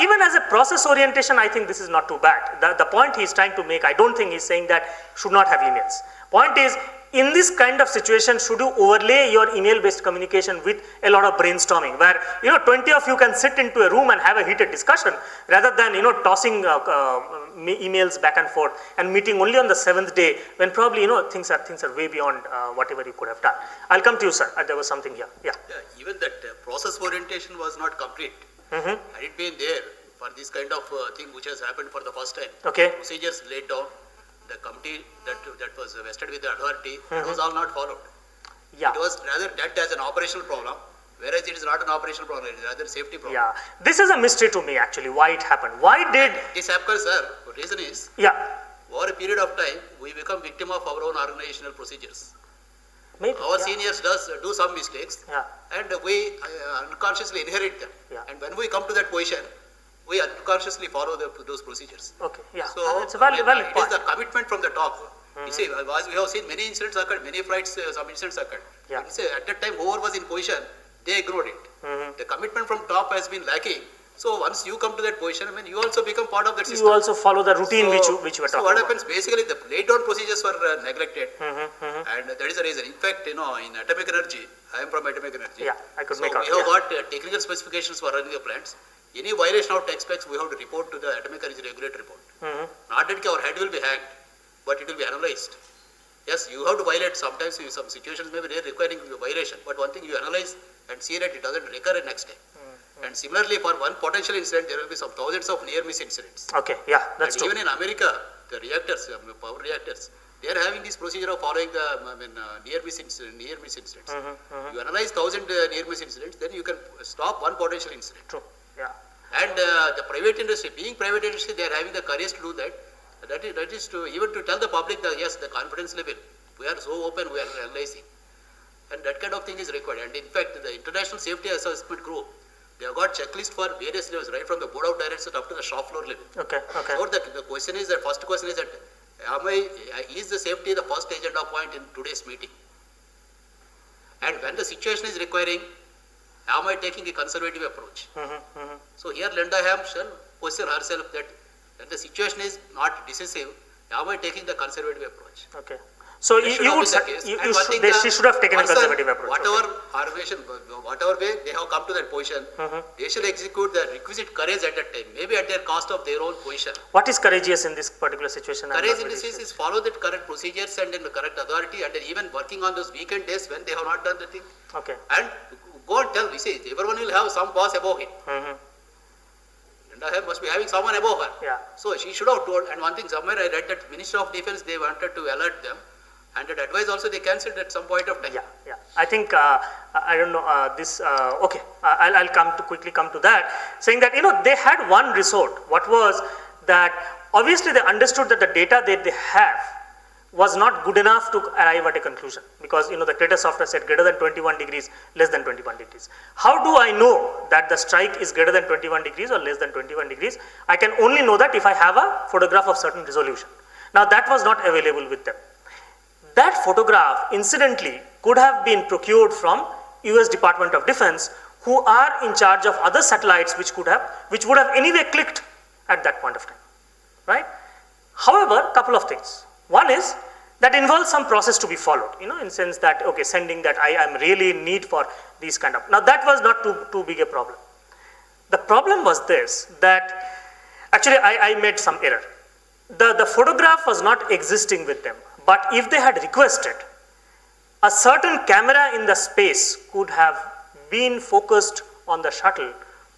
even as a process orientation, I think this is not too bad. The point he's trying to make, I don't think he's saying that should not have emails. Point is, in this kind of situation, should you overlay your email-based communication with a lot of brainstorming, where 20 of you can sit into a room and have a heated discussion, rather than tossing emails back and forth and meeting only on the 7th day when probably things are way beyond whatever you could have done. I'll come to you, sir. There was something here. Yeah. Even that process orientation was not complete. Had it been there for this kind of thing which has happened for the first time, Okay. procedures laid down, the committee that was vested with the authority, it was all not followed. Yeah. It was rather dealt as an operational problem, whereas it is not an operational problem, it is rather a safety problem. Yeah. This is a mystery to me actually, why it happened. Why did... This happens, sir. The reason is, Yeah. over a period of time, we become victim of our own organizational procedures. Maybe, Our yeah. seniors do some mistakes, Yeah. and we unconsciously inherit them. Yeah. And when we come to that position, we unconsciously follow those procedures. Okay. Yeah. So It's a valid it point. is the commitment from the top. You see, as we have seen many incidents occurred, many flights, some incidents occurred. Yeah. You see, at that time, whoever was in position, they ignored it. The commitment from top has been lacking. So once you come to that position, you also become part of that system. You also follow the routine which you were So talking what about. happens, basically, the laid down procedures were neglected. And that is the reason. In fact, in atomic energy, I am from atomic energy. Yeah, I could So make out. we have Yeah. got technical specifications for running the plants. Any violation of tech specs, we have to report to the Atomic Energy Regulatory Board. Not that our head will be hanged, but it will be analyzed. Yes, you have to violate sometimes in some situations, maybe they're requiring a violation, but one thing you analyze and see that it doesn't recur the next day. And similarly, for one potential incident, there will be some thousands of near-miss incidents. Okay, yeah, that's And true. even in America, the reactors, power reactors, they are having this procedure of following the near-miss incidents. You analyze 1,000 near-miss incidents, then you can stop one potential incident. True, yeah. And the private industry, being private industry, they are having the courage to do that. That is to even to tell the public that yes, the confidence level, we are so open, we are analyzing. And that kind of thing is required. And in fact, the International Safety Assessment Group, they have got checklist for various levels, right from the board of directors up to the shop floor level. Okay, okay. So the question is, the first question is that, is the safety the first agenda point in today's meeting? And when the situation is requiring, am I taking a conservative approach? So here Linda Ham shall question herself that when the situation is not decisive, am I taking the conservative approach? Okay. So That should you not would be the say, case. you And one should, thing, she should have taken a concern, conservative approach. Whatever organization, whatever way they have come to that position, they should execute the requisite courage at that time, maybe at their cost of their own position. What is courageous in this particular situation? I'm Courage not in very this sure. case is follow the correct procedures and in the correct authority, and then even working on those weekend days when they have not done the thing. Okay. And go and tell, you see, everyone will have some boss above him. Linda Ham must be having someone above her. Yeah. So she should have told, and one thing somewhere I read that Minister of Defense, they wanted to alert them, and that advice also they cancelled at some point of time. Yeah. I think, I don't know, okay, I'll quickly come to that, saying that, they had one resort. What was that, obviously they understood that the data that they have was not good enough to arrive at a conclusion, because, the Kratos software said greater than 21 degrees, less than 21 degrees. How do I know that the strike is greater than 21 degrees or less than 21 degrees? I can only know that if I have a photograph of certain resolution. Now that was not available with them. That photograph, incidentally, could have been procured from US Department of Defense, who are in charge of other satellites which would have anyway clicked at that point of time, right? However, couple of things. One is that involves some process to be followed, in the sense that, okay, sending that I am really in need for these kind of, now that was not too big a problem. The problem was this, that actually I made some error. The photograph was not existing with them. But if they had requested, a certain camera in the space could have been focused on the shuttle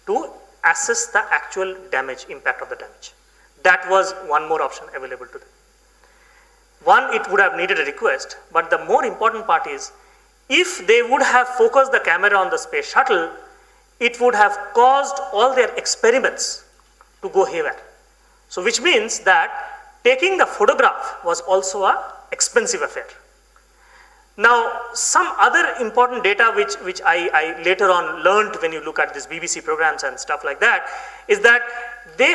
to assess the actual damage, impact of the damage. That was one more option available to them. One, it would have needed a request, but the more important part is, if they would have focused the camera on the space shuttle, it would have caused all their experiments to go haywire. So which means that taking the photograph was also a expensive affair. Now, some other important data which I later on learned when you look at these BBC programs and stuff like that, is that they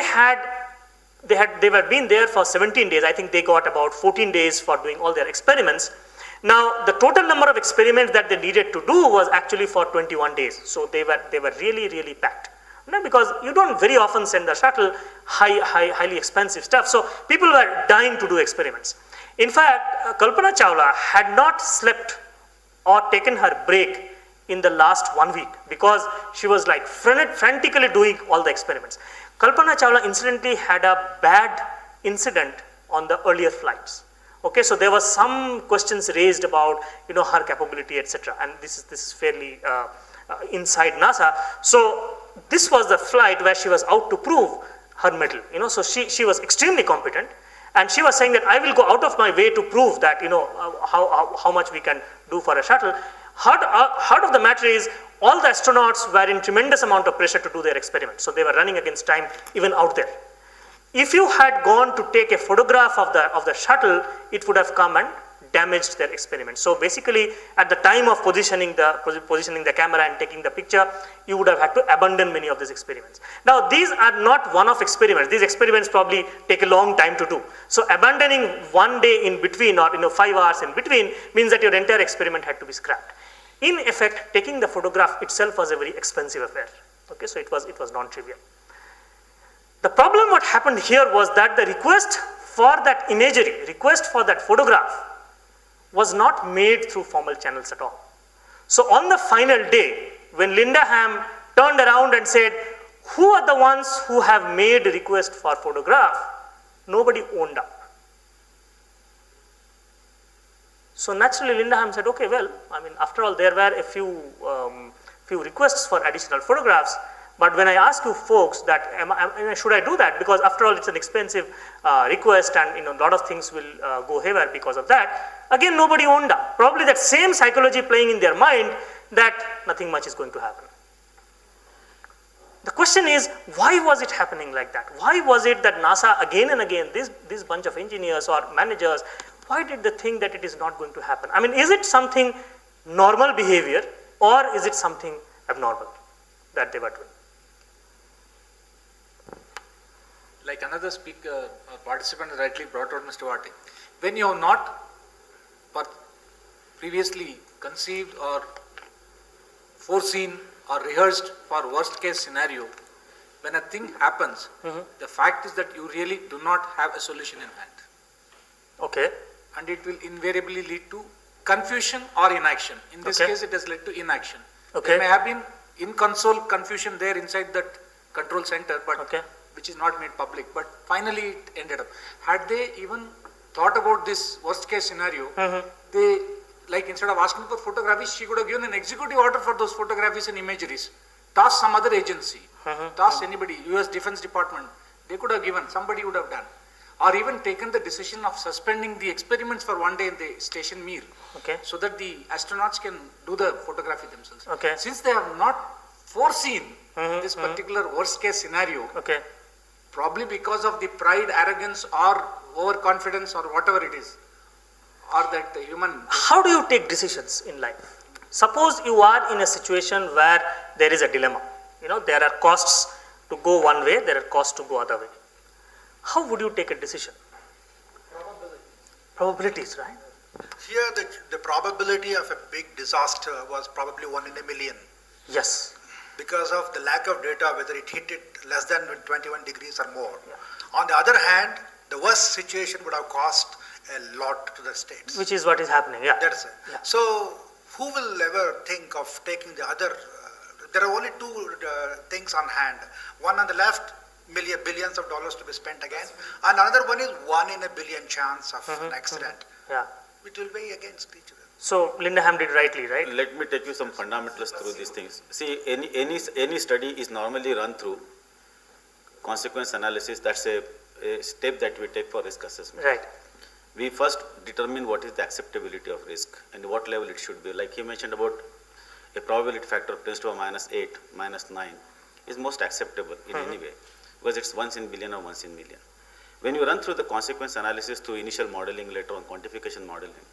were been there for 17 days. I think they got about 14 days for doing all their experiments. Now, the total number of experiments that they needed to do was actually for 21 days. So they were really, really packed. Because you don't very often send the shuttle highly expensive stuff. So people were dying to do experiments. In fact, Kalpana Chawla had not slept or taken her break in the last 1 week because she was like frantically doing all the experiments. Kalpana Chawla incidentally had a bad incident on the earlier flights. Okay, so there was some questions raised about her capability, etc. And this is fairly inside NASA. So this was the flight where she was out to prove her mettle. So she was extremely competent, and she was saying that I will go out of my way to prove that how much we can do for a shuttle. Heart of the matter is all the astronauts were in tremendous amount of pressure to do their experiments. So they were running against time even out there. If you had gone to take a photograph of the shuttle, it would have come and damaged their experiment. So basically, at the time of positioning the camera and taking the picture, you would have had to abandon many of these experiments. Now, these are not one-off experiments. These experiments probably take a long time to do. So abandoning 1 day in between, or 5 hours in between, means that your entire experiment had to be scrapped. In effect, taking the photograph itself was a very expensive affair. Okay, so it was non-trivial. The problem what happened here was that the request for that imagery, request for that photograph, was not made through formal channels at all. So on the final day, when Linda Ham turned around and said, who are the ones who have made a request for photograph? Nobody owned up. So naturally Linda Ham said, okay, well, after all, there were a few requests for additional photographs. But when I ask you folks that, should I do that? Because after all, it's an expensive request, and a lot of things will go haywire because of that. Again, nobody owned up. Probably that same psychology playing in their mind that nothing much is going to happen. The question is, why was it happening like that? Why was it that NASA again and again, this bunch of engineers or managers, why did they think that it is not going to happen? Is it something normal behavior, or is it something abnormal that they were doing? Like another speaker or participant rightly brought out, Mr. Vati, when you have not previously conceived or foreseen or rehearsed for worst case scenario, when a thing happens, the fact is that you really do not have a solution in hand. Okay. And it will invariably lead to confusion or inaction. In this case, it has led to inaction. Okay. There may have been in-console confusion there inside that control center, but which is not made public, but finally it ended up. Had they even thought about this worst case scenario, they, like instead of asking for photographies, she could have given an executive order for those photographies and imageries, task some other agency, task anybody, US Defense Department, they could have given, somebody would have done. Or even taken the decision of suspending the experiments for 1 day in the station Mir, so that the astronauts can do the photography themselves. Since they have not foreseen this particular worst case scenario, probably because of the pride, arrogance, or overconfidence, or whatever it is, or that the human... How do you take decisions in life? Suppose you are in a situation where there is a dilemma. There are costs to go one way, there are costs to go other way. How would you take a decision? Probabilities, right? Here, the probability of a big disaster was probably 1 in a million. Yes. Because of the lack of data, whether it hit it less than 21 degrees or more. On the other hand, the worst situation would have cost a lot to the states. Which is what is happening, That's it. So, who will ever think of taking the other? There are only two things on hand. One on the left, billions of dollars to be spent again, and another one is 1 in a billion chance of an accident. It will weigh against each other. So Linda Ham did rightly, right? Let me take you some fundamentals through these things. See, any study is normally run through consequence analysis. That's a step that we take for risk assessment. Right. We first determine what is the acceptability of risk and what level it should be. Like he mentioned about a probability factor of 10 to the -8, -9 is most acceptable in any way, because it's once in billion or once in million. When you run through the consequence analysis through initial modeling, later on quantification modeling,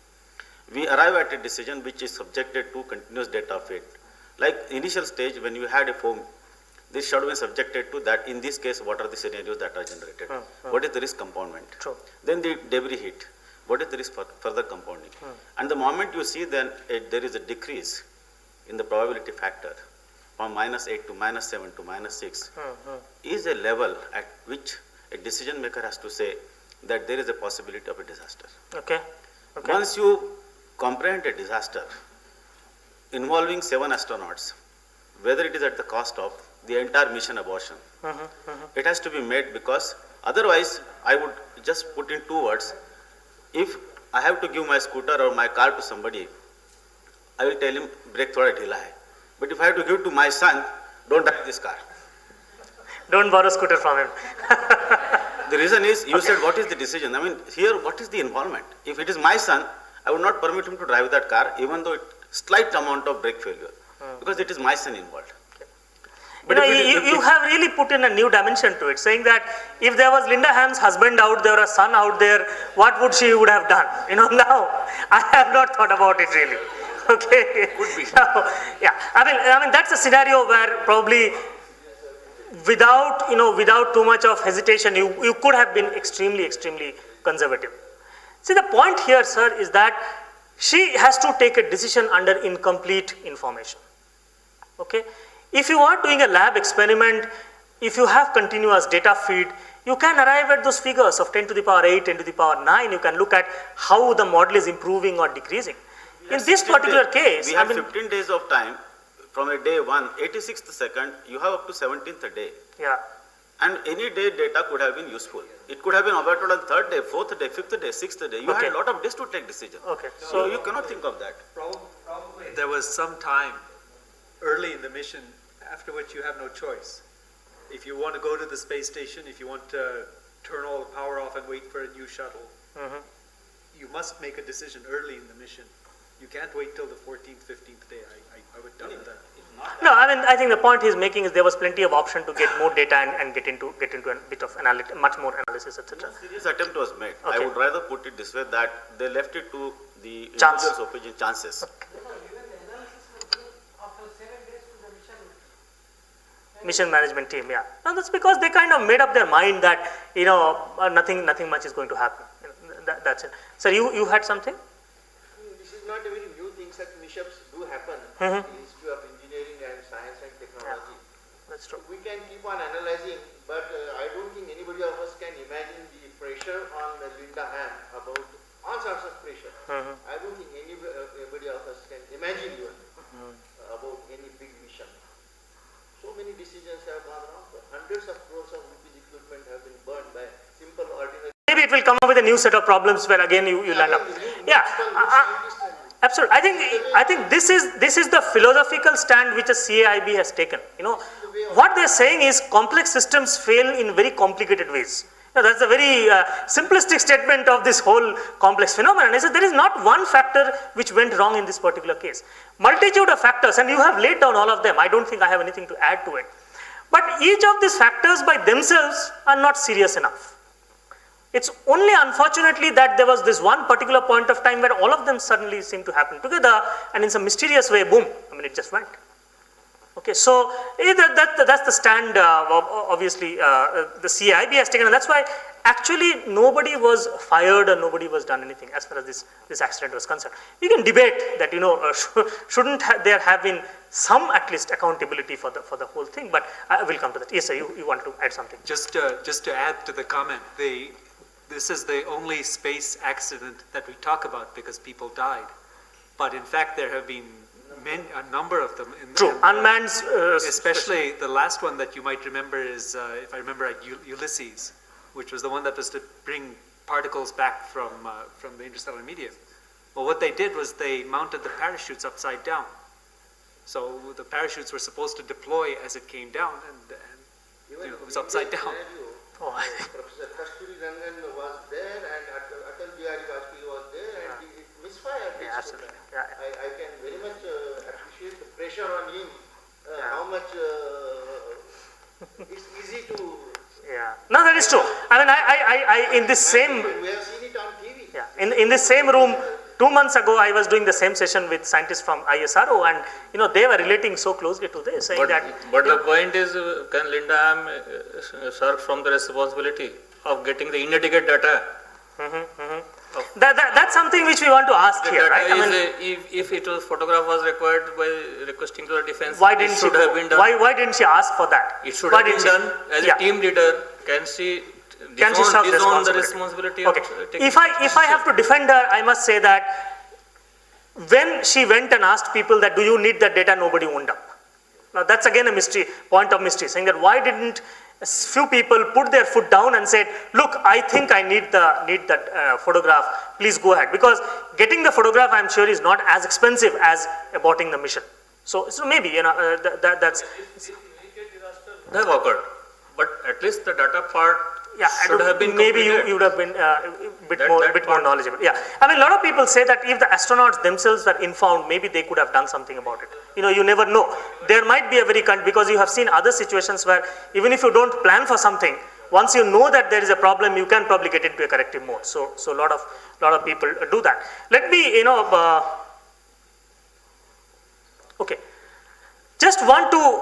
we arrive at a decision which is subjected to continuous data feed. Like initial stage, when you had a foam, this should have been subjected to that. In this case, what are the scenarios that are generated? What is the risk compoundment? True. Then the debris hit. What is the risk for further compounding? And the moment you see then there is a decrease in the probability factor from -8 to -7 to -6 is a level at which a decision maker has to say, that there is a possibility of a disaster. Okay. Okay. Once you comprehend a disaster involving 7 astronauts, whether it is at the cost of the entire mission abortion, it has to be made, because otherwise I would just put in 2 words. If I have to give my scooter or my car to somebody, I will tell him brake thoda dhila hai. But if I have to give to my son, don't drive this car. Don't borrow scooter from him. The reason is, you said what is the decision? I mean, here what is the involvement? If it is my son, I would not permit him to drive that car, even though it slight amount of brake failure, because it is my son involved. You have really put in a new dimension to it, saying that if there was Linda Ham's husband out there, a son out there, what would she would have done? Now I have not thought about it really. Okay. Could be. So, yeah. I mean that's a scenario where probably without too much of hesitation, you could have been extremely conservative. See, the point here, sir, is that she has to take a decision under incomplete information. Okay. If you are doing a lab experiment, if you have continuous data feed, you can arrive at those figures of 10 to the power 8, 10 to the power 9. You can look at how the model is improving or decreasing. In this particular case, we have 15 days of time from a day 1, 86th second, you have up to 17th day. Yeah. And any day data could have been useful. It could have been available on 3rd day, 4th day, 5th day, 6th day. You had a lot of days to take decision. Okay. So you cannot think of that. Probably there was some time early in the mission after which you have no choice. If you want to go to the space station, if you want to turn all the power off and wait for a new shuttle, you must make a decision early in the mission. You can't wait till the 14th, 15th day. I would doubt that. No, I think the point he's making is there was plenty of option to get more data and get into a bit of much more analysis, etc. Serious attempt was made. Okay. I would rather put it this way, that they left it to the individual's opinion, chances. Mission management team, yeah. And that's because they kind of made up their mind that nothing much is going to happen. That's it. Sir, you had something? This is not a very new thing. Such mishaps do happen in the history of engineering and science and technology. Yeah, that's true. We can keep on analyzing, but I don't think anybody of us can imagine the pressure on Linda Ham about all sorts of pressure. I don't think anybody of us can imagine even about any big mission. So many decisions have gone wrong. Hundreds of crores of rupees equipment have been burned by simple ordinary. Maybe it will come up with a new set of problems where again you land up. Yeah, absolutely. I think this is the philosophical stand which a CAIB has taken. What they're saying is complex systems fail in very complicated ways. That's a very simplistic statement of this whole complex phenomenon. I said there is not one factor which went wrong in this particular case. Multitude of factors, and you have laid down all of them. I don't think I have anything to add to it. But each of these factors by themselves are not serious enough. It's only unfortunately that there was this one particular point of time where all of them suddenly seemed to happen together, and in some mysterious way, boom, it just went. Okay, so that's the stand obviously the CAIB has taken, and that's why actually nobody was fired or nobody was done anything as far as this accident was concerned. You can debate that shouldn't there have been some at least accountability for the whole thing, but I will come to that. Yes, sir, you want to add something? Just to add to the comment, this is the only space accident that we talk about because people died, but in fact there have been a number of them. True, unmanned. Especially the last one that you might remember is, if I remember right, Ulysses, which was the one that was to bring particles back from the interstellar medium. Well, what they did was they mounted the parachutes upside down. So the parachutes were supposed to deploy as it came down, and it was upside down. Professor Kasturi Rangan was there, and Atal Bihari Vajpayee was there, and it misfired. Yeah, absolutely. Yeah. I can very much appreciate the pressure on him, how much it's easy to... Yeah, no, that is true. I mean, I in this same... We have seen it on TV. Yeah, in this same room, 2 months ago, I was doing the same session with scientists from ISRO, and they were relating so closely to this, saying But the point is, can Linda Ham shirk from the responsibility of getting the inadequate data? That's something which we want to ask here, right? If it was photograph was required by requesting to the defense, why didn't she ask for that? It should have been done as a team leader. Can she Can she serve disown the responsibility? responsibility Okay. of taking If I have to defend her, I must say that when she went and asked people that do you need that data, nobody owned up. Now that's again a mystery, point of mystery, saying that why didn't a few people put their foot down and said, look, I think I need that photograph, please go ahead. Because getting the photograph, I'm sure, is not as expensive as aborting the mission. So maybe, that's... They have occurred, but at least the data part should have been maybe completed. you would have been a bit more knowledgeable. Yeah, I mean, a lot of people say that if the astronauts themselves were informed, maybe they could have done something about it. You never know. There might be a because you have seen other situations where even if you don't plan for something, once you know that there is a problem, you can probably get into a corrective mode. So a lot of people do that. Let me, okay, just want to.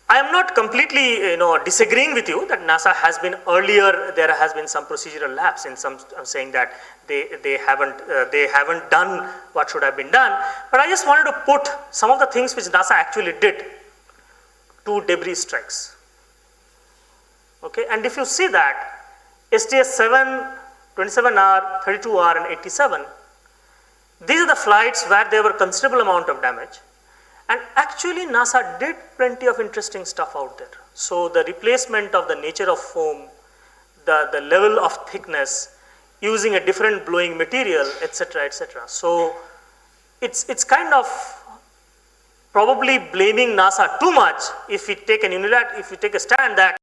I am not completely, disagreeing with you that NASA has been earlier. There has been some procedural lapse in some saying that they haven't done what should have been done. But I just wanted to put some of the things which NASA actually did to debris strikes. Okay, and if you see that STS-7, 27R, 32R, and 87, these are the flights where there were considerable amount of damage. And actually NASA did plenty of interesting stuff out there. So the replacement of the nature of foam, the level of thickness, using a different blowing material, etc., etc. So it's kind of probably blaming NASA too much if we take a stand that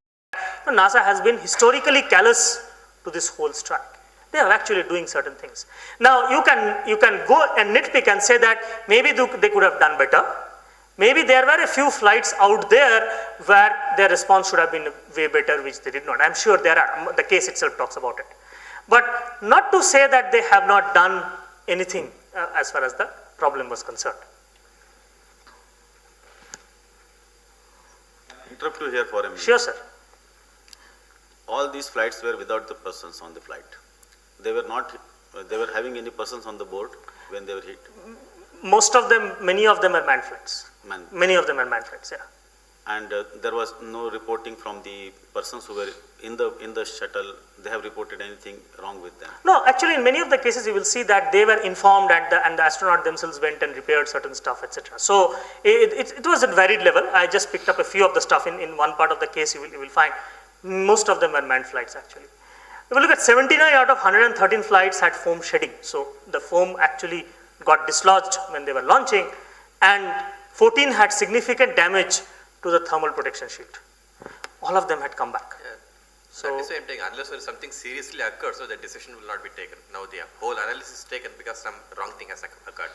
NASA has been historically callous to this whole strike. They are actually doing certain things. Now you can go and nitpick and say that maybe they could have done better. Maybe there were a few flights out there where their response should have been way better, which they did not. I'm sure there are. The case itself talks about it. But not to say that they have not done anything as far as the problem was concerned. Interrupt you here for a minute. Sure, sir. All these flights were without the persons on the flight. They were having any persons on the board when they were hit? Most of them, many of them are manned flights. Many of them are manned flights, yeah. And there was no reporting from the persons who were in the shuttle. They have reported anything wrong with them? No, actually, in many of the cases, you will see that they were informed and the astronaut themselves went and repaired certain stuff, etc. So it was at varied level. I just picked up a few of the stuff in one part of the case. You will find most of them were manned flights actually. If you look at 79 out of 113 flights had foam shedding. So the foam actually got dislodged when they were launching, and 14 had significant damage to the thermal protection shield. All of them had come back. Yeah. So at the same time, unless there is something seriously occurred, so the decision will not be taken. Now the whole analysis is taken because some wrong thing has occurred.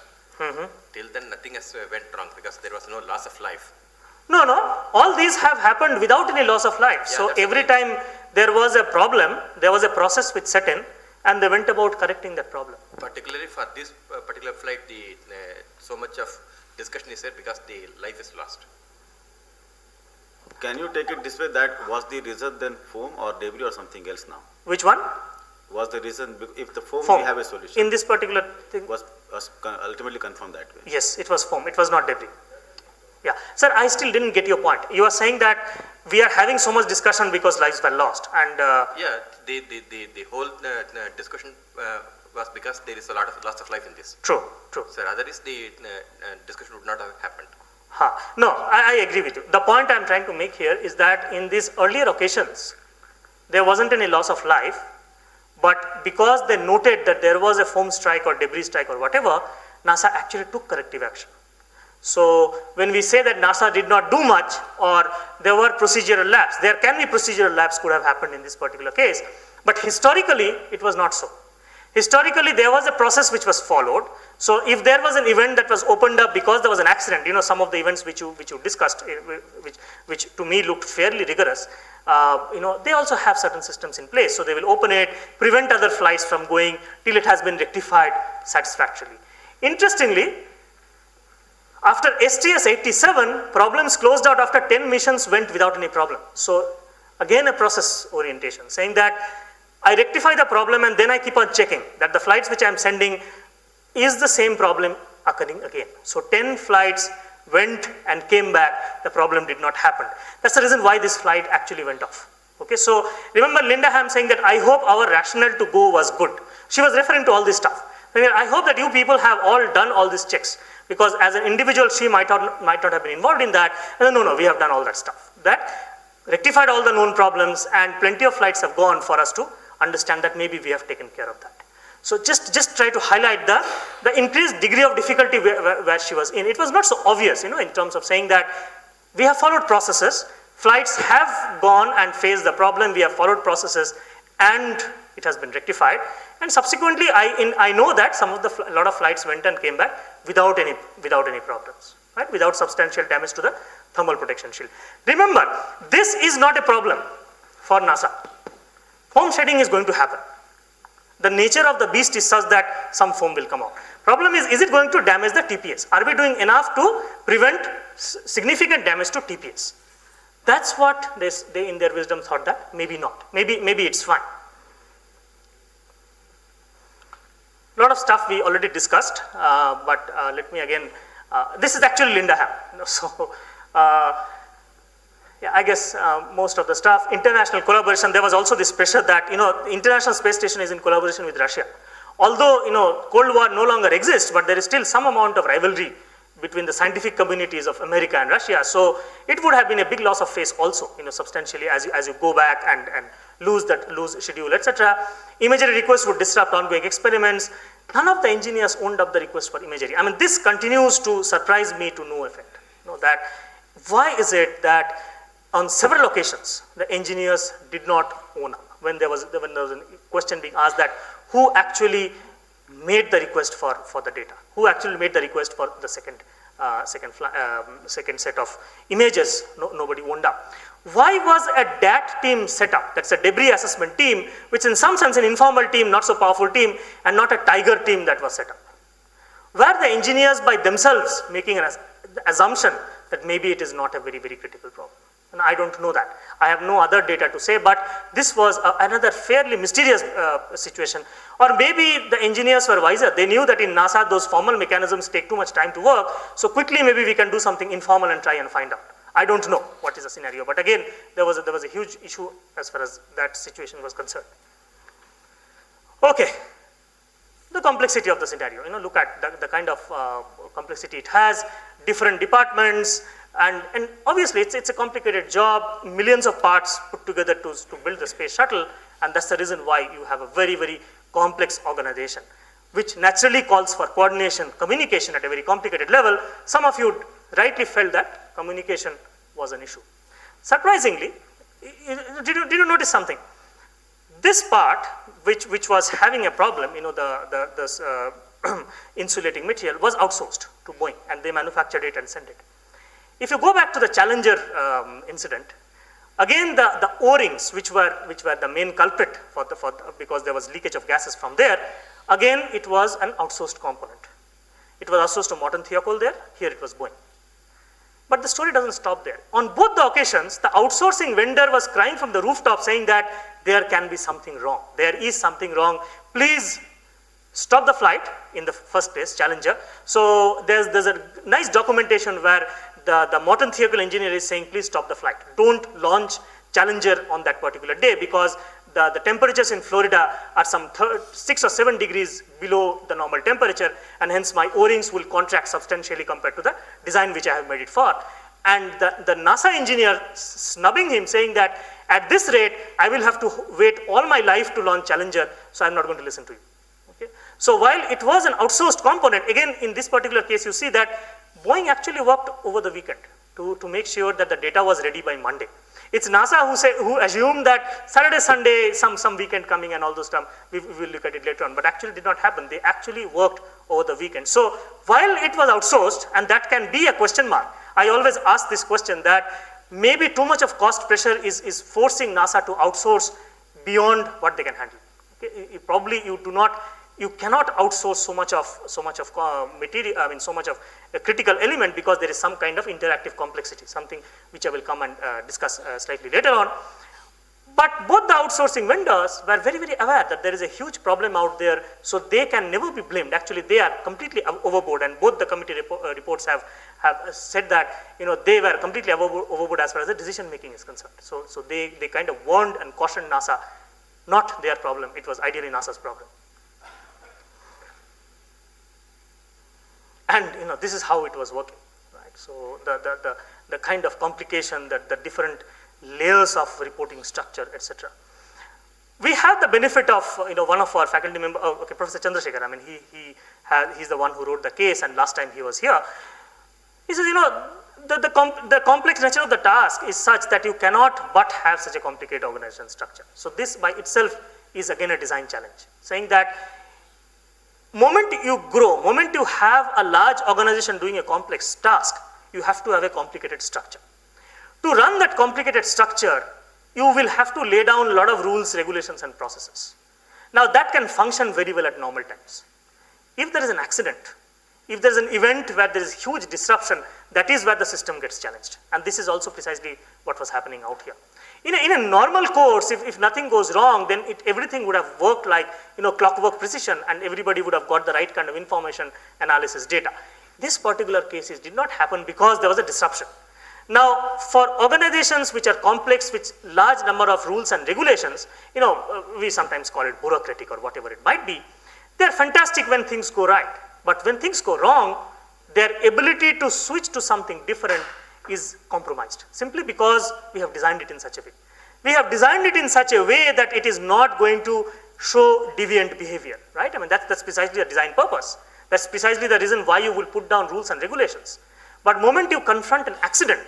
Till then, nothing has went wrong because there was no loss of life. No. All these have happened without any loss of life. Yeah, so every time there was a problem, there was a process which set in, and they went about correcting that problem. Particularly for this particular flight, so much of discussion is there because the life is lost. Can you take it this way, that was the reason then foam or debris or something else now? Which one? Was the reason, if the foam, Foam. we have a solution. In this particular thing? Was ultimately confirmed that way. Yes, it was foam. It was not debris. Yeah. Sir, I still didn't get your point. You are saying that we are having so much discussion because lives were lost. And yeah, the whole discussion was because there is a lot of loss of life in this. True. Sir, otherwise the discussion would not have happened. No, I agree with you. The point I'm trying to make here is that in these earlier occasions, there wasn't any loss of life, but because they noted that there was a foam strike or debris strike or whatever, NASA actually took corrective action. So when we say that NASA did not do much or there were procedural lapse, there can be procedural lapse could have happened in this particular case, but historically it was not so. Historically, there was a process which was followed. So if there was an event that was opened up because there was an accident, some of the events which you discussed, which to me looked fairly rigorous, they also have certain systems in place. So they will open it, prevent other flights from going till it has been rectified satisfactorily. Interestingly, after STS-87, problems closed out after 10 missions went without any problem. So again, a process orientation, saying that I rectify the problem and then I keep on checking that the flights which I am sending is the same problem occurring again. So 10 flights went and came back, the problem did not happen. That's the reason why this flight actually went off. Okay, so remember Linda Ham saying that I hope our rationale to go was good. She was referring to all this stuff. I hope that you people have all done all these checks, because as an individual she might not have been involved in that. And no, we have done all that stuff. That rectified all the known problems, and plenty of flights have gone for us to understand that maybe we have taken care of that. So just try to highlight the increased degree of difficulty where she was in. It was not so obvious, in terms of saying that we have followed processes, flights have gone and faced the problem, we have followed processes, and it has been rectified. And subsequently, I know that a lot of flights went and came back without any problems, right? Without substantial damage to the thermal protection shield. Remember, this is not a problem for NASA. Foam shedding is going to happen. The nature of the beast is such that some foam will come out. Problem is it going to damage the TPS? Are we doing enough to prevent significant damage to TPS? That's what they in their wisdom thought that maybe not. Maybe it's fine. A lot of stuff we already discussed, but let me again, this is actually Linda Ham. So, yeah, I guess most of the stuff, international collaboration, there was also this pressure that, the International Space Station is in collaboration with Russia. Although, Cold War no longer exists, but there is still some amount of rivalry between the scientific communities of America and Russia. So it would have been a big loss of face also, substantially as you go back and lose schedule, etc. Imagery requests would disrupt ongoing experiments. None of the engineers owned up the request for imagery. I mean, this continues to surprise me to no effect. That why is it that on several occasions the engineers did not own up when there was a question being asked that who actually made the request for the data, who actually made the request for the second set of images? Nobody owned up. Why was a DAT team set up? That's a debris assessment team, which in some sense an informal team, not so powerful team, and not a tiger team that was set up. Were the engineers by themselves making an assumption that maybe it is not a very, very critical problem? And I don't know that. I have no other data to say, but this was another fairly mysterious situation. Or maybe the engineers were wiser. They knew that in NASA those formal mechanisms take too much time to work, so quickly maybe we can do something informal and try and find out. I don't know what is the scenario, but again, there was a huge issue as far as that situation was concerned. Okay, the complexity of the scenario. Look at the kind of complexity it has, different departments, and obviously it's a complicated job, millions of parts put together to build the space shuttle, and that's the reason why you have a very, very complex organization, which naturally calls for coordination, communication at a very complicated level. Some of you rightly felt that communication was an issue. Surprisingly, did you notice something? This part, which was having a problem, the insulating material, was outsourced to Boeing, and they manufactured it and sent it. If you go back to the Challenger incident, again the O-rings, which were the main culprit because there was leakage of gases from there, again it was an outsourced component. It was outsourced to Morton Thiokol there, here it was Boeing. But the story doesn't stop there. On both the occasions, the outsourcing vendor was crying from the rooftop saying that there can be something wrong. There is something wrong. Please stop the flight in the first place, Challenger. So there's a nice documentation where the Morton Thiokol engineer is saying, please stop the flight. Don't launch Challenger on that particular day because the temperatures in Florida are some 6 or 7 degrees below the normal temperature, and hence my O-rings will contract substantially compared to the design which I have made it for. And the NASA engineer snubbing him, saying that at this rate, I will have to wait all my life to launch Challenger, so I'm not going to listen to you. Okay? So while it was an outsourced component, again, in this particular case, you see that Boeing actually worked over the weekend to make sure that the data was ready by Monday. It's NASA who assumed that Saturday, Sunday, some weekend coming and all those stuff, we will look at it later on, but actually did not happen. They actually worked over the weekend. So while it was outsourced, and that can be a question mark, I always ask this question that maybe too much of cost pressure is forcing NASA to outsource beyond what they can handle. Okay? Probably you cannot outsource so much of material, so much of a critical element, because there is some kind of interactive complexity, something which I will come and discuss slightly later on. But both the outsourcing vendors were very, very aware that there is a huge problem out there, so they can never be blamed. Actually, they are completely overboard, and both the committee reports have said that, they were completely overboard as far as the decision making is concerned. So they kind of warned and cautioned NASA, not their problem, it was ideally NASA's problem. And this is how it was working, right? So the kind of complication, that the different layers of reporting structure, etc. We have the benefit of one of our faculty member, Professor Chandrasekhar. I mean, he's the one who wrote the case, and last time he was here, he says, the complex nature of the task is such that you cannot but have such a complicated organization structure. So this by itself is again a design challenge, saying that moment you grow, moment you have a large organization doing a complex task, you have to have a complicated structure. To run that complicated structure, you will have to lay down a lot of rules, regulations, and processes. Now that can function very well at normal times. If there is an accident, if there is an event where there is huge disruption, that is where the system gets challenged. And this is also precisely what was happening out here. In a normal course, if nothing goes wrong, then everything would have worked like clockwork precision, and everybody would have got the right kind of information, analysis, data. This particular case did not happen because there was a disruption. Now, for organizations which are complex, with large number of rules and regulations, we sometimes call it bureaucratic or whatever it might be, they're fantastic when things go right. But when things go wrong, their ability to switch to something different is compromised, simply because we have designed it in such a way. We have designed it in such a way that it is not going to show deviant behavior, right? I mean, that's precisely the design purpose. That's precisely the reason why you will put down rules and regulations. But moment you confront an accident,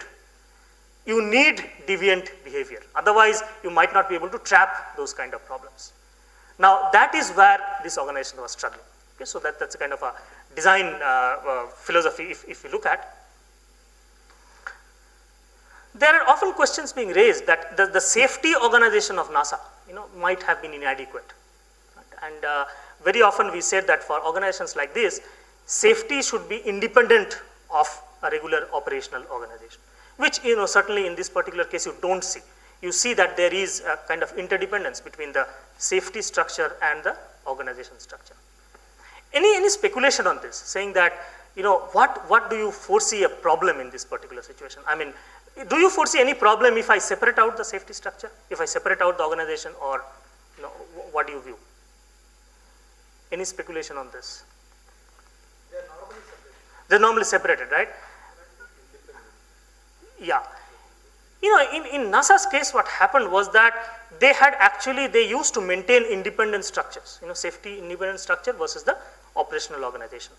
you need deviant behavior. Otherwise, you might not be able to trap those kind of problems. Now, that is where this organization was struggling. Okay, so that's a kind of a design philosophy if you look at. There are often questions being raised that the safety organization of NASA, might have been inadequate. Right? And very often we said that for organizations like this, safety should be independent of a regular operational organization, which certainly in this particular case you don't see. You see that there is a kind of interdependence between the safety structure and the organization structure. Any speculation on this, saying that what do you foresee a problem in this particular situation? I mean, do you foresee any problem if I separate out the safety structure, if I separate out the organization, or what do you view? Any speculation on this? They're normally separated, right? Yeah. In NASA's case, what happened was that they used to maintain independent structures, safety independent structure versus the operational organization.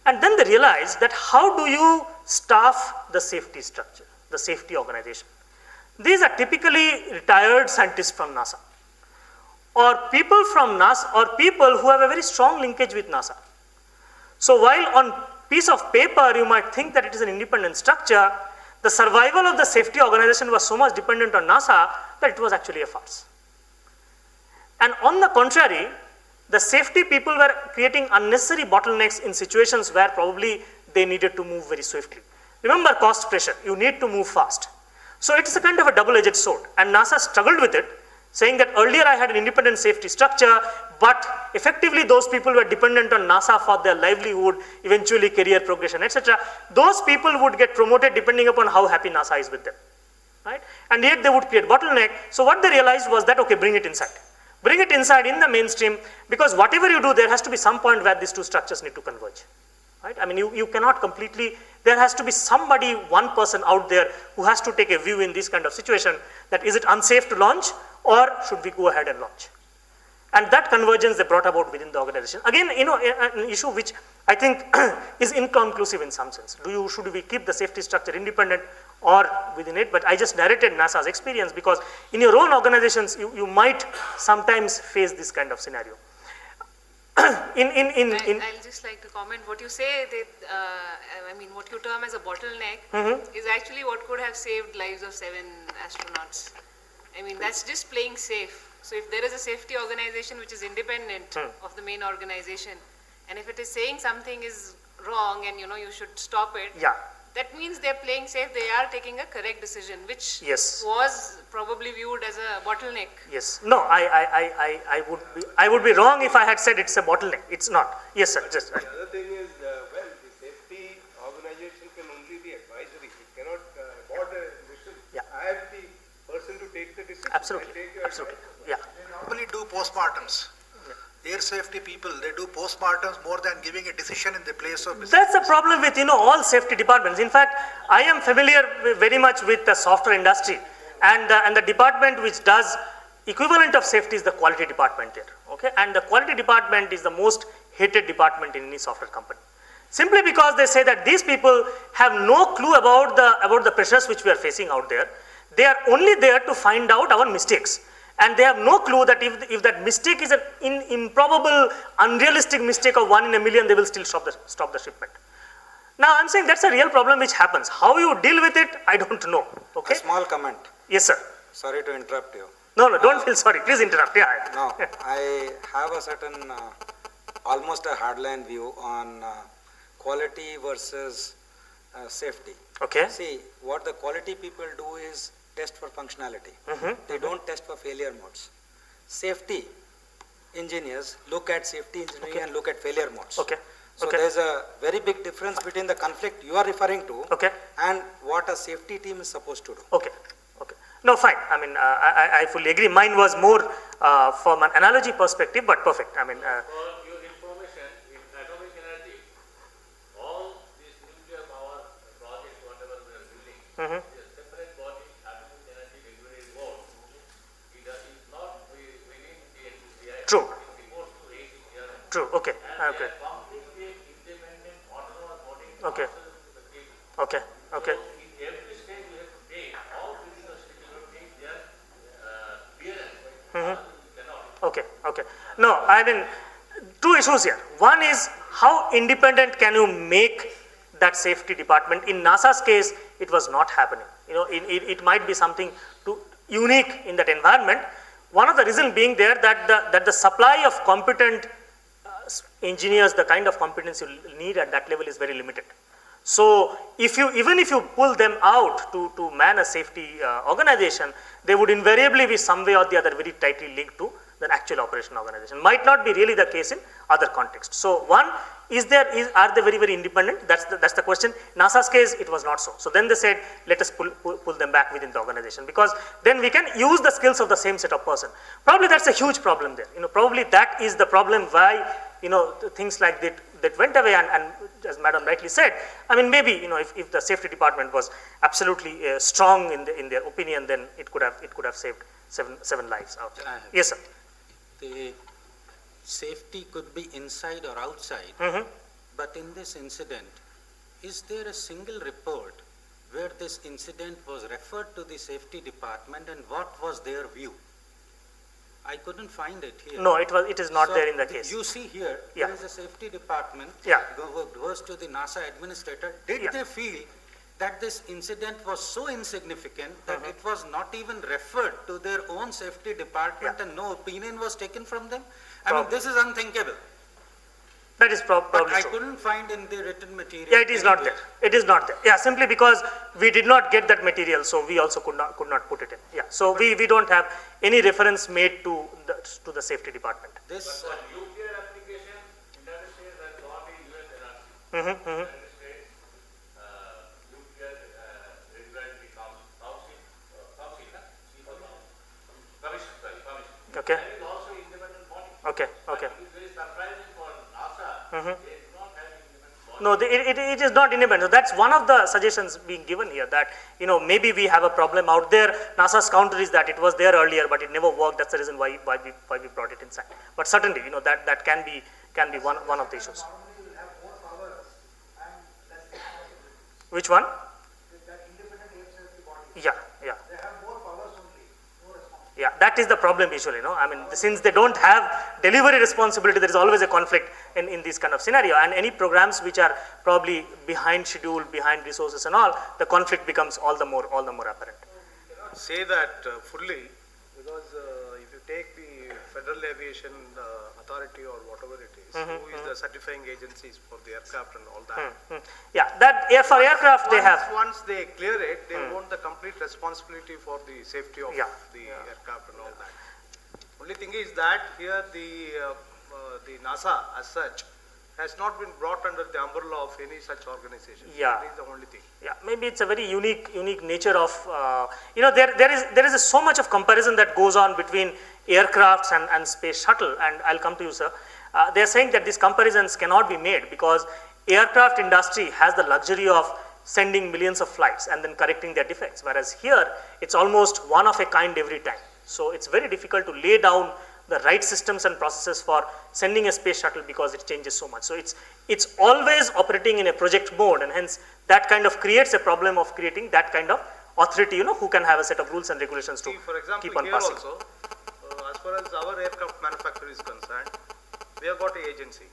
And then they realized that how do you staff the safety structure, the safety organization? These are typically retired scientists from NASA, or people from NASA, or people who have a very strong linkage with NASA. So while on piece of paper you might think that it is an independent structure, the survival of the safety organization was so much dependent on NASA that it was actually a farce. And on the contrary, the safety people were creating unnecessary bottlenecks in situations where probably they needed to move very swiftly. Remember cost pressure, you need to move fast. So it's a kind of a double-edged sword, and NASA struggled with it, saying that earlier I had an independent safety structure, but effectively those people were dependent on NASA for their livelihood, eventually career progression, etc. Those people would get promoted depending upon how happy NASA is with them, right? And yet they would create bottleneck. So what they realized was that, okay, bring it inside. Bring it inside in the mainstream, because whatever you do, there has to be some point where these two structures need to converge, right? I mean, you cannot completely, there has to be somebody, one person out there who has to take a view in this kind of situation, that is it unsafe to launch, or should we go ahead and launch? And that convergence they brought about within the organization. Again, an issue which I think is inconclusive in some sense. Should we keep the safety structure independent or within it? But I just narrated NASA's experience, because in your own organizations, you might sometimes face this kind of scenario. I'll just like to comment. What you say, what you term as a bottleneck is actually what could have saved lives of 7 astronauts. I mean, that's just playing safe. So if there is a safety organization which is independent of the main organization, and if it is saying something is wrong and you should stop it, yeah, that means they're playing safe, they are taking a correct decision, which Yes. was probably viewed as a bottleneck. Yes. No, I would be wrong if I had said it's a bottleneck. It's not. Yes, sir. Just. The other thing is, well, the safety organization can only be advisory. It cannot board a decision. Yeah. I am the person to take the decision. Absolutely. I take your Absolutely. advice. Yeah. They normally do postmortems. Air safety people, they do postmortems more than giving a decision in the place of business. That's the problem with, all safety departments. In fact, I am familiar very much with the software industry, and the department which does equivalent of safety is the quality department there. Okay, and the quality department is the most hated department in any software company, simply because they say that these people have no clue about the pressures which we are facing out there. They are only there to find out our mistakes. And they have no clue that if that mistake is an improbable, unrealistic mistake of 1 in a million, they will still stop the shipment. Now, I'm saying that's a real problem which happens. How you deal with it, I don't know. Okay. A small comment. Yes, sir. Sorry to interrupt you. No, don't feel sorry. Please interrupt. Yeah. No, I have a certain, almost a hardline view on quality versus safety. Okay. See, what the quality people do is test for functionality. They don't test for failure modes. Safety engineers look at safety engineering and look at failure modes. Okay. So there's a very big difference between the conflict you are referring to and what a safety team is supposed to do. Okay. No, fine. I mean, I fully agree. Mine was more from an analogy perspective, but perfect. I mean. For your information, in atomic energy, all these nuclear power projects, whatever we are building, separate body, atomic energy regulatory board. It is not within the NCCI. True. It reports to ACCR. True. Okay. And Okay. they are completely independent, autonomous body. Okay. Okay. Okay. So in every stage you have to take all critical steps. You have to take their clearance. Okay. No, I mean, two issues here. One is how independent can you make that safety department? In NASA's case, it was not happening. It might be something unique in that environment. One of the reasons being there that the supply of competent engineers, the kind of competence you need at that level is very limited. So even if you pull them out to man a safety organization, they would invariably be some way or the other very tightly linked to the actual operation organization. Might not be really the case in other contexts. So one, are they very, very independent? That's the question. NASA's case, it was not so. So then they said, let us pull them back within the organization, because then we can use the skills of the same set of person. Probably that's a huge problem there. Probably that is the problem why, things like that went away, and as Madam rightly said, I mean, maybe, if the safety department was absolutely strong in their opinion, then it could have saved seven lives out there. Yes, sir. The safety could be inside or outside, but in this incident, is there a single report where this incident was referred to the safety department, and what was their view? I couldn't find it here. No, it is not there in the case. You see here, there is a safety department, goes to the NASA administrator. Did they feel that this incident was so insignificant that it was not even referred to their own safety department and no opinion was taken from them? I mean, this is unthinkable. That is probably But I true. couldn't find in the written material. Yeah, it is not there. It is not there. Yeah, simply because we did not get that material, so we also could not put it in. Yeah, so we don't have any reference made to the safety department. This But for nuclear application, United States has got a US NRC. United States Nuclear Regulatory Council, Commission. Okay. That is also independent body. Okay. It is very surprising for NASA. They do not have independent body. No, it is not independent. So that's one of the suggestions being given here, that maybe we have a problem out there. NASA's counter is that it was there earlier, but it never worked. That's the reason why we brought it inside. But certainly, that can be one of the issues. Which one? Yeah. Yeah, that is the problem usually, I mean, since they don't have delivery responsibility, there is always a conflict in this kind of scenario, and any programs which are probably behind schedule, behind resources and all, the conflict becomes all the more apparent. Say that fully, because if you take the Federal Aviation Authority or whatever it is, who is the certifying agencies for the aircraft and all that. Yeah, that for aircraft they have. Once they clear it, they want the complete responsibility for the safety of the aircraft and all that. Only thing is that here the NASA as such has not been brought under the umbrella of any such organization. Yeah. That is the only thing. Yeah, maybe it's a very unique nature of, there is so much of comparison that goes on between aircrafts and space shuttle, and I'll come to you, sir. They're saying that these comparisons cannot be made because aircraft industry has the luxury of sending millions of flights and then correcting their defects, whereas here it's almost one of a kind every time. So it's very difficult to lay down the right systems and processes for sending a space shuttle because it changes so much. So it's always operating in a project mode, and hence that kind of creates a problem of creating that kind of authority, who can have a set of rules and regulations to for example, keep on here passing. also, as far as our aircraft manufacturer is concerned, we have got an agency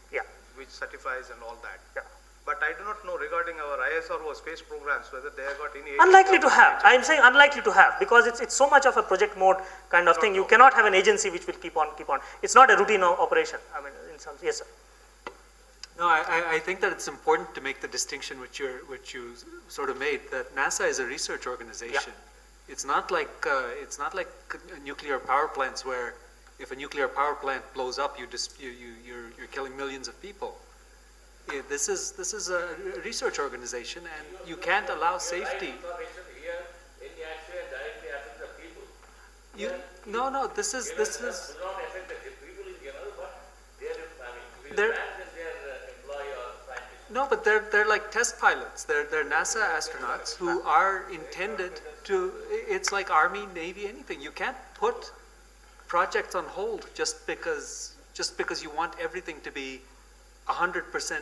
which certifies and all that. Yeah. But I do not know regarding our ISRO space programs whether they have got any. Unlikely to have. I am saying unlikely to have because it's so much of a project mode kind of thing. You cannot have an agency which will keep on. It's not a routine operation. I mean, in some, yes, sir. No, I think that it's important to make the distinction which you sort of made, that NASA is a research organization. It's not like nuclear power plants where if a nuclear power plant blows up, you're killing millions of people. This is a research organization, and you can't allow safety. No, this is. No, but they're like test pilots. They're NASA astronauts who are intended to. It's like Army, Navy, anything. You can't put projects on hold just because you want everything to be 100%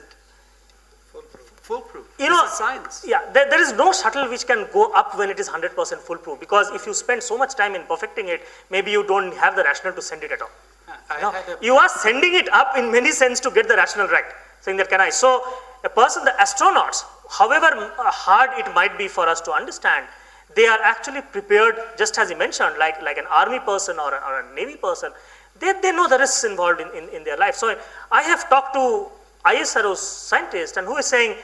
foolproof. This is science. Yeah, there is no shuttle which can go up when it is 100% foolproof, because if you spend so much time in perfecting it, maybe you don't have the rationale to send it at all. You are sending it up in many sense to get the rationale right, saying that So the astronauts, however hard it might be for us to understand, they are actually prepared, just as you mentioned, like an army person or a navy person. They know the risks involved in their life. So I have talked to ISRO scientist, and who is saying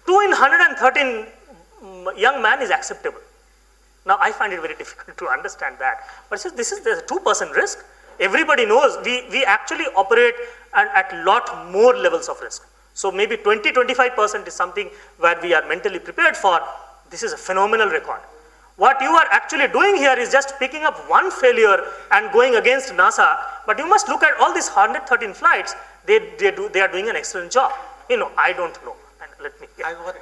2 in 113 young man is acceptable. Now I find it very difficult to understand that. But there's a 2% risk. Everybody knows we actually operate at lot more levels of risk. So maybe 20-25% is something where we are mentally prepared for. This is a phenomenal record. What you are actually doing here is just picking up one failure and going against NASA, but you must look at all these 113 flights. They are doing an excellent job. I don't know. And let me. I would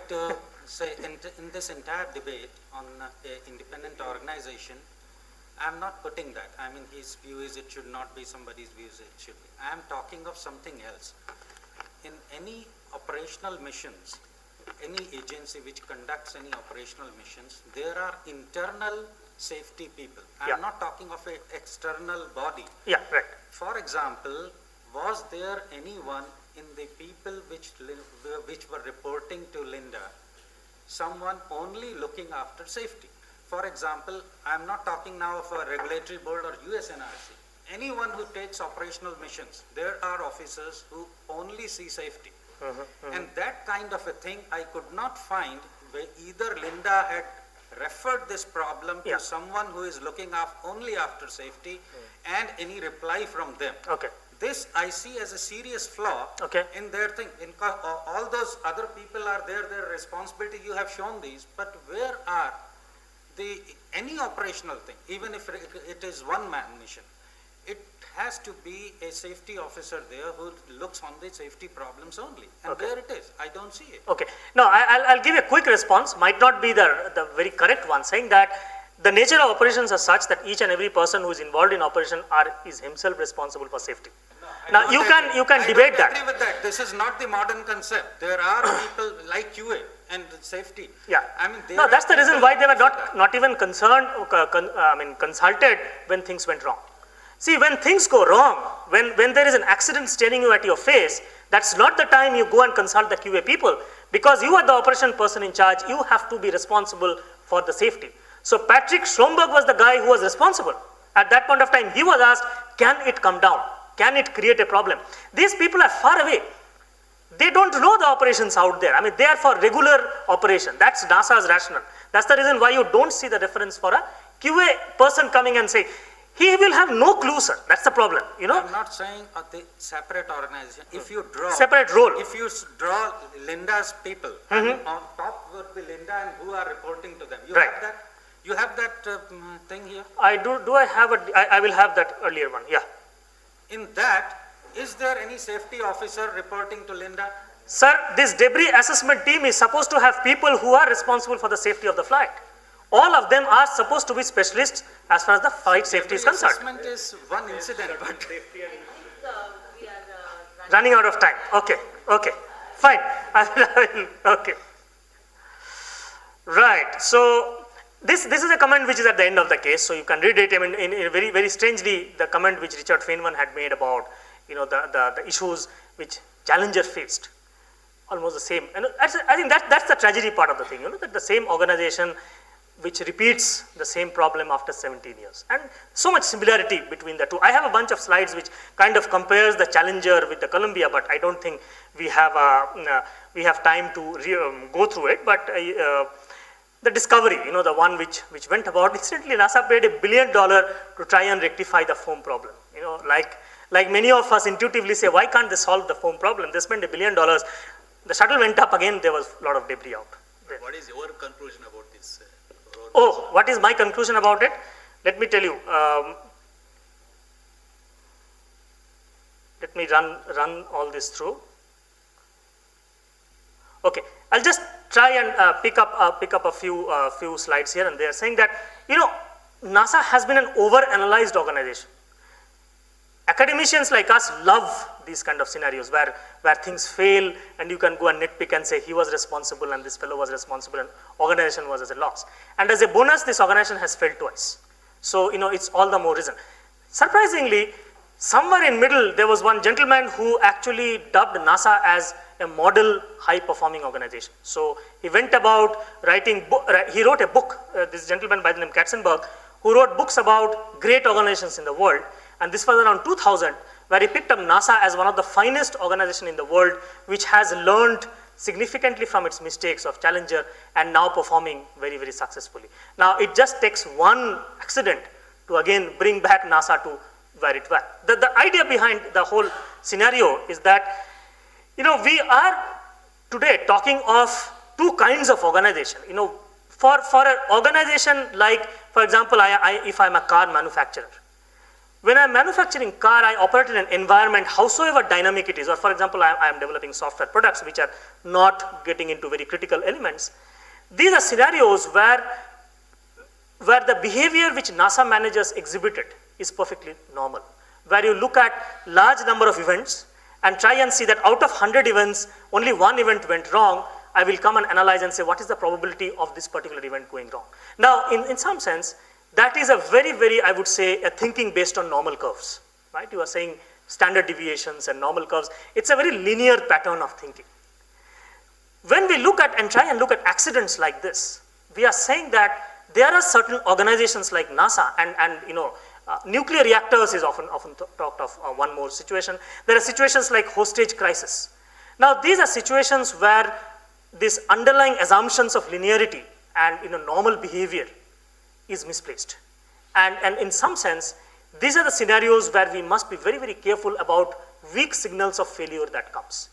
say in this entire debate on an independent organization, I'm not putting that. I mean, his view is it should not be, somebody's view is it should be. I am talking of something else. In any operational missions, any agency which conducts any operational missions, there are internal safety people. I'm not talking of an external body. Yeah, right. For example, was there anyone in the people which were reporting to Linda, someone only looking after safety? For example, I'm not talking now of a regulatory board or USNRC. Anyone who takes operational missions, there are officers who only see safety. And that kind of a thing I could not find where either Linda had referred this problem to someone who is looking only after safety and any reply from them. Okay. This I see as a serious flaw in their thing. All those other people are there, their responsibility, you have shown these, but where are any operational thing, even if it is one-man mission, it has to be a safety officer there who looks on the safety problems only. And there it is. I don't see it. Okay. No, I'll give a quick response. Might not be the very correct one, saying that the nature of operations are such that each and every person who is involved in operation is himself responsible for safety. Now you can debate that. I agree with that. This is not the modern concept. There are people like QA and safety. Yeah. I mean, no, that's the reason why they were not even concerned. Consulted when things went wrong. See, when things go wrong, when there is an accident staring you at your face, that's not the time you go and consult the QA people, because you are the operation person in charge. You have to be responsible for the safety. So Patrick Schlomberg was the guy who was responsible, At that point of time, he was asked, can it come down? Can it create a problem? These people are far away. They don't know the operations out there. I mean, they are for regular operation. That's NASA's rationale. That's the reason why you don't see the reference for a QA person coming and say, he will have no clue, sir. That's the problem, you know. I'm not saying the separate organization. If you draw separate role, if you draw Linda's people, and on top would be Linda and who are reporting to them. You right. have that. You have that thing here. I do. Do I have a? I will have that earlier one. Yeah. In that, is there any safety officer reporting to Linda? Sir, this debris assessment team is supposed to have people who are responsible for the safety of the flight. All of them are supposed to be specialists as far as the flight safety is concerned. Assessment is one incident, but running out of time. Okay, okay, fine. Okay. Right. So this is a comment which is at the end of the case. So you can read it. I mean, in very very strangely, the comment which Richard Feynman had made about the issues which Challenger faced, almost the same. And I think that's the tragedy part of the thing. That the same organization which repeats the same problem after 17 years. And so much similarity between the two. I have a bunch of slides which kind of compares the Challenger with the Columbia, but I don't think we have time to go through it. But the Discovery, the one which went about, incidentally NASA paid $1 billion to try and rectify the foam problem. Like many of us intuitively say, why can't they solve the foam problem? They spent $1 billion. The shuttle went up again, there was a lot of debris out. What is your conclusion about this? Oh, what is my conclusion about it? Let me tell you. Let me run all this through. Okay, I'll just try and pick up a few slides here and there, saying that NASA has been an over-analyzed organization. Academicians like us love these kind of scenarios where things fail and you can go and nitpick and say he was responsible and this fellow was responsible and organization was at a loss. And as a bonus, this organization has failed twice. So, it's all the more reason. Surprisingly, somewhere in middle, there was one gentleman who actually dubbed NASA as a model high-performing organization. So, he went about he wrote a book, this gentleman by the name Katzenberg, who wrote books about great organizations in the world. And this was around 2000, where he picked up NASA as one of the finest organizations in the world, which has learned significantly from its mistakes of Challenger and now performing very, very successfully. Now, it just takes one accident to again bring back NASA to where it was. The idea behind the whole scenario is that, we are today talking of two kinds of organization. For an organization like, for example, if I'm a car manufacturer, when I'm manufacturing car, I operate in an environment, howsoever dynamic it is, or for example, I am developing software products which are not getting into very critical elements. These are scenarios where the behavior which NASA managers exhibited is perfectly normal, where you look at large number of events and try and see that out of 100 events, only one event went wrong. I will come and analyze and say, what is the probability of this particular event going wrong? Now, in some sense, that is a very, very, I would say, a thinking based on normal curves, right? You are saying standard deviations and normal curves. It's a very linear pattern of thinking. When we look at and try and look at accidents like this, we are saying that there are certain organizations like NASA and nuclear reactors is often talked of one more situation. There are situations like hostage crisis. Now, these are situations where these underlying assumptions of linearity and normal behavior is misplaced. And in some sense, these are the scenarios where we must be very, very careful about weak signals of failure that comes.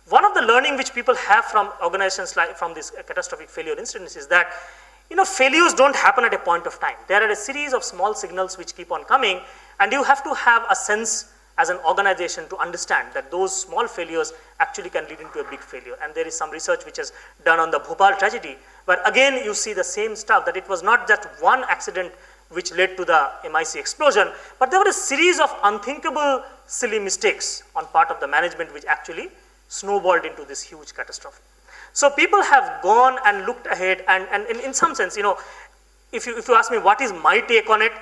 One of the learning which people have from organizations like from these catastrophic failure incidents is that failures don't happen at a point of time. There are a series of small signals which keep on coming, and you have to have a sense as an organization to understand that those small failures actually can lead into a big failure. And there is some research which is done on the Bhopal tragedy, where again you see the same stuff, that it was not just one accident which led to the MIC explosion, but there were a series of unthinkable silly mistakes on part of the management which actually snowballed into this huge catastrophe. So people have gone and looked ahead, and in some sense, if you ask me what is my take on it,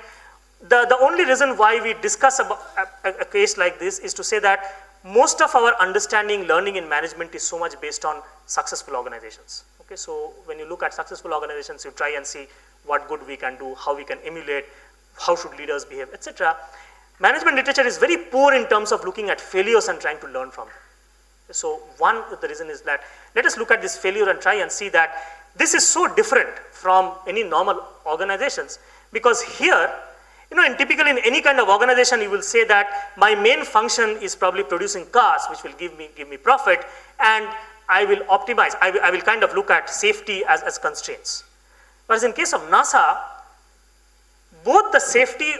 the only reason why we discuss about a case like this is to say that most of our understanding, learning in management is so much based on successful organizations. Okay, so when you look at successful organizations, you try and see what good we can do, how we can emulate, how should leaders behave, etc. Management literature is very poor in terms of looking at failures and trying to learn from them. So one of the reason is that let us look at this failure and try and see that this is so different from any normal organizations, because here, and typically in any kind of organization, you will say that my main function is probably producing cars, which will give me profit, and I will optimize. I will kind of look at safety as constraints. Whereas in case of NASA, both the safety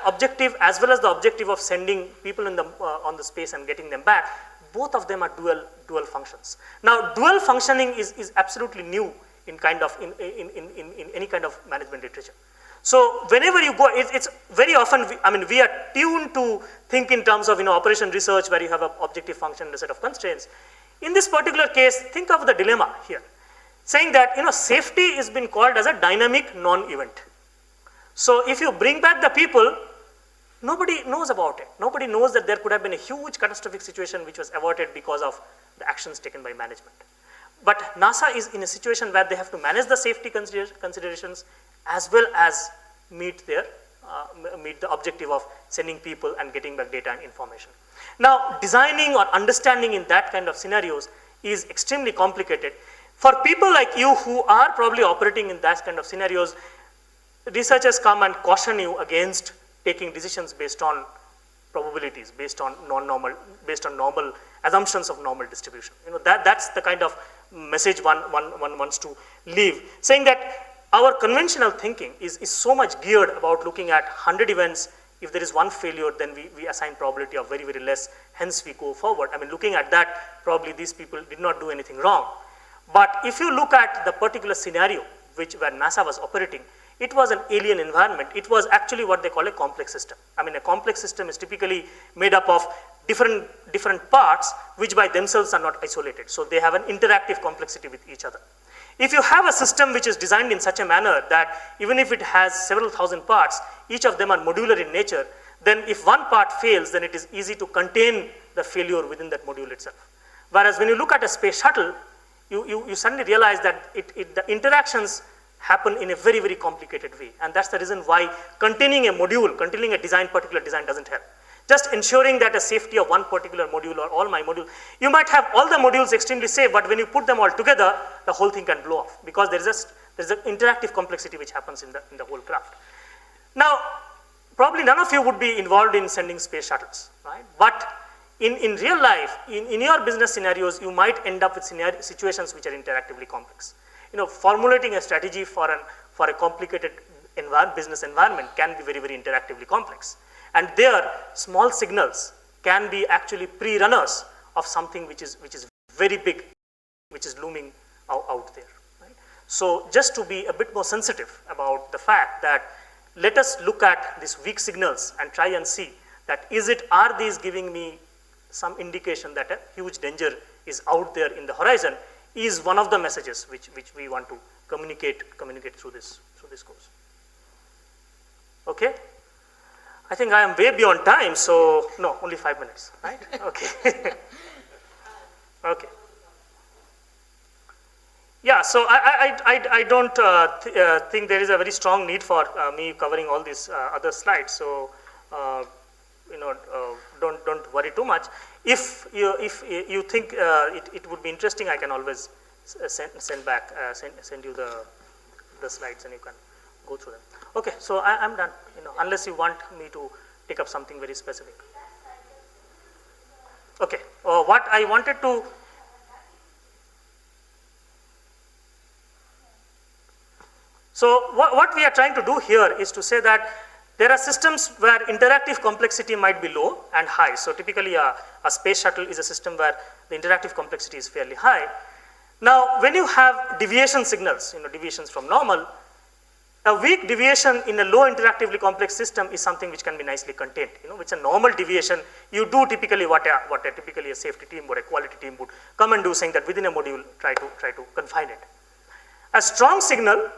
objective as well as the objective of sending people in the on the space and getting them back, both of them are dual functions. Now, dual functioning is absolutely new in any kind of management literature. So whenever you go, it's very often, we are tuned to think in terms of operation research where you have an objective function and a set of constraints. In this particular case, think of the dilemma here, saying that safety is been called as a dynamic non-event. So if you bring back the people, nobody knows about it. Nobody knows that there could have been a huge catastrophic situation which was averted because of the actions taken by management. But NASA is in a situation where they have to manage the safety considerations as well as meet the objective of sending people and getting back data and information. Now, designing or understanding in that kind of scenarios is extremely complicated. For people like you who are probably operating in that kind of scenarios, researchers come and caution you against taking decisions based on probabilities, based on normal assumptions of normal distribution. That's the kind of message one wants to leave, saying that our conventional thinking is so much geared about looking at 100 events. If there is one failure, then we assign probability of very, very less, hence we go forward. Looking at that, probably these people did not do anything wrong. But if you look at the particular scenario where NASA was operating, it was an alien environment. It was actually what they call a complex system. A complex system is typically made up of different parts which by themselves are not isolated. So they have an interactive complexity with each other. If you have a system which is designed in such a manner that even if it has several thousand parts, each of them are modular in nature, then if one part fails, then it is easy to contain the failure within that module itself. Whereas when you look at a space shuttle, you suddenly realize that the interactions happen in a very, very complicated way. And that's the reason why containing a particular design doesn't help. Just ensuring that a safety of one particular module or all my module, you might have all the modules extremely safe, but when you put them all together, the whole thing can blow off because there's an interactive complexity which happens in the whole craft. Now, probably none of you would be involved in sending space shuttles, right? But in real life, in your business scenarios, you might end up with situations which are interactively complex. Formulating a strategy for a complicated business environment can be very, very interactively complex. And there, small signals can be actually pre-runners of something which is very big, which is looming out there. Right? So just to be a bit more sensitive about the fact that let us look at these weak signals and try and see that are these giving me some indication that a huge danger is out there in the horizon, is one of the messages which we want to communicate through this course. Okay? I think I am way beyond time, so no, only 5 minutes, right? Okay. Okay. Yeah, so I don't think there is a very strong need for me covering all these other slides. So don't worry too much. If you think it would be interesting, I can always send you the slides and you can go through them. Okay, so I'm done. Unless you want me to take up something very specific. Okay, what I wanted to. So what we are trying to do here is to say that there are systems where interactive complexity might be low and high. So typically a space shuttle is a system where the interactive complexity is fairly high. Now, when you have deviation signals, deviations from normal, a weak deviation in a low interactively complex system is something which can be nicely contained. Which a normal deviation, you do typically what typically a safety team or a quality team would come and do, saying that within a module, try to confine it. A strong signal,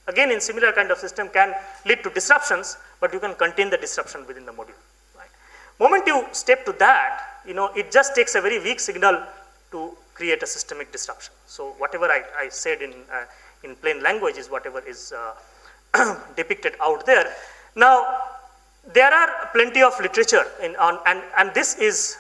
again in similar kind of system, can lead to disruptions, but you can contain the disruption within the module. Right? Moment you step to that, it just takes a very weak signal to create a systemic disruption. So whatever I said in plain language is whatever is depicted out there. Now, there are plenty of literature and this is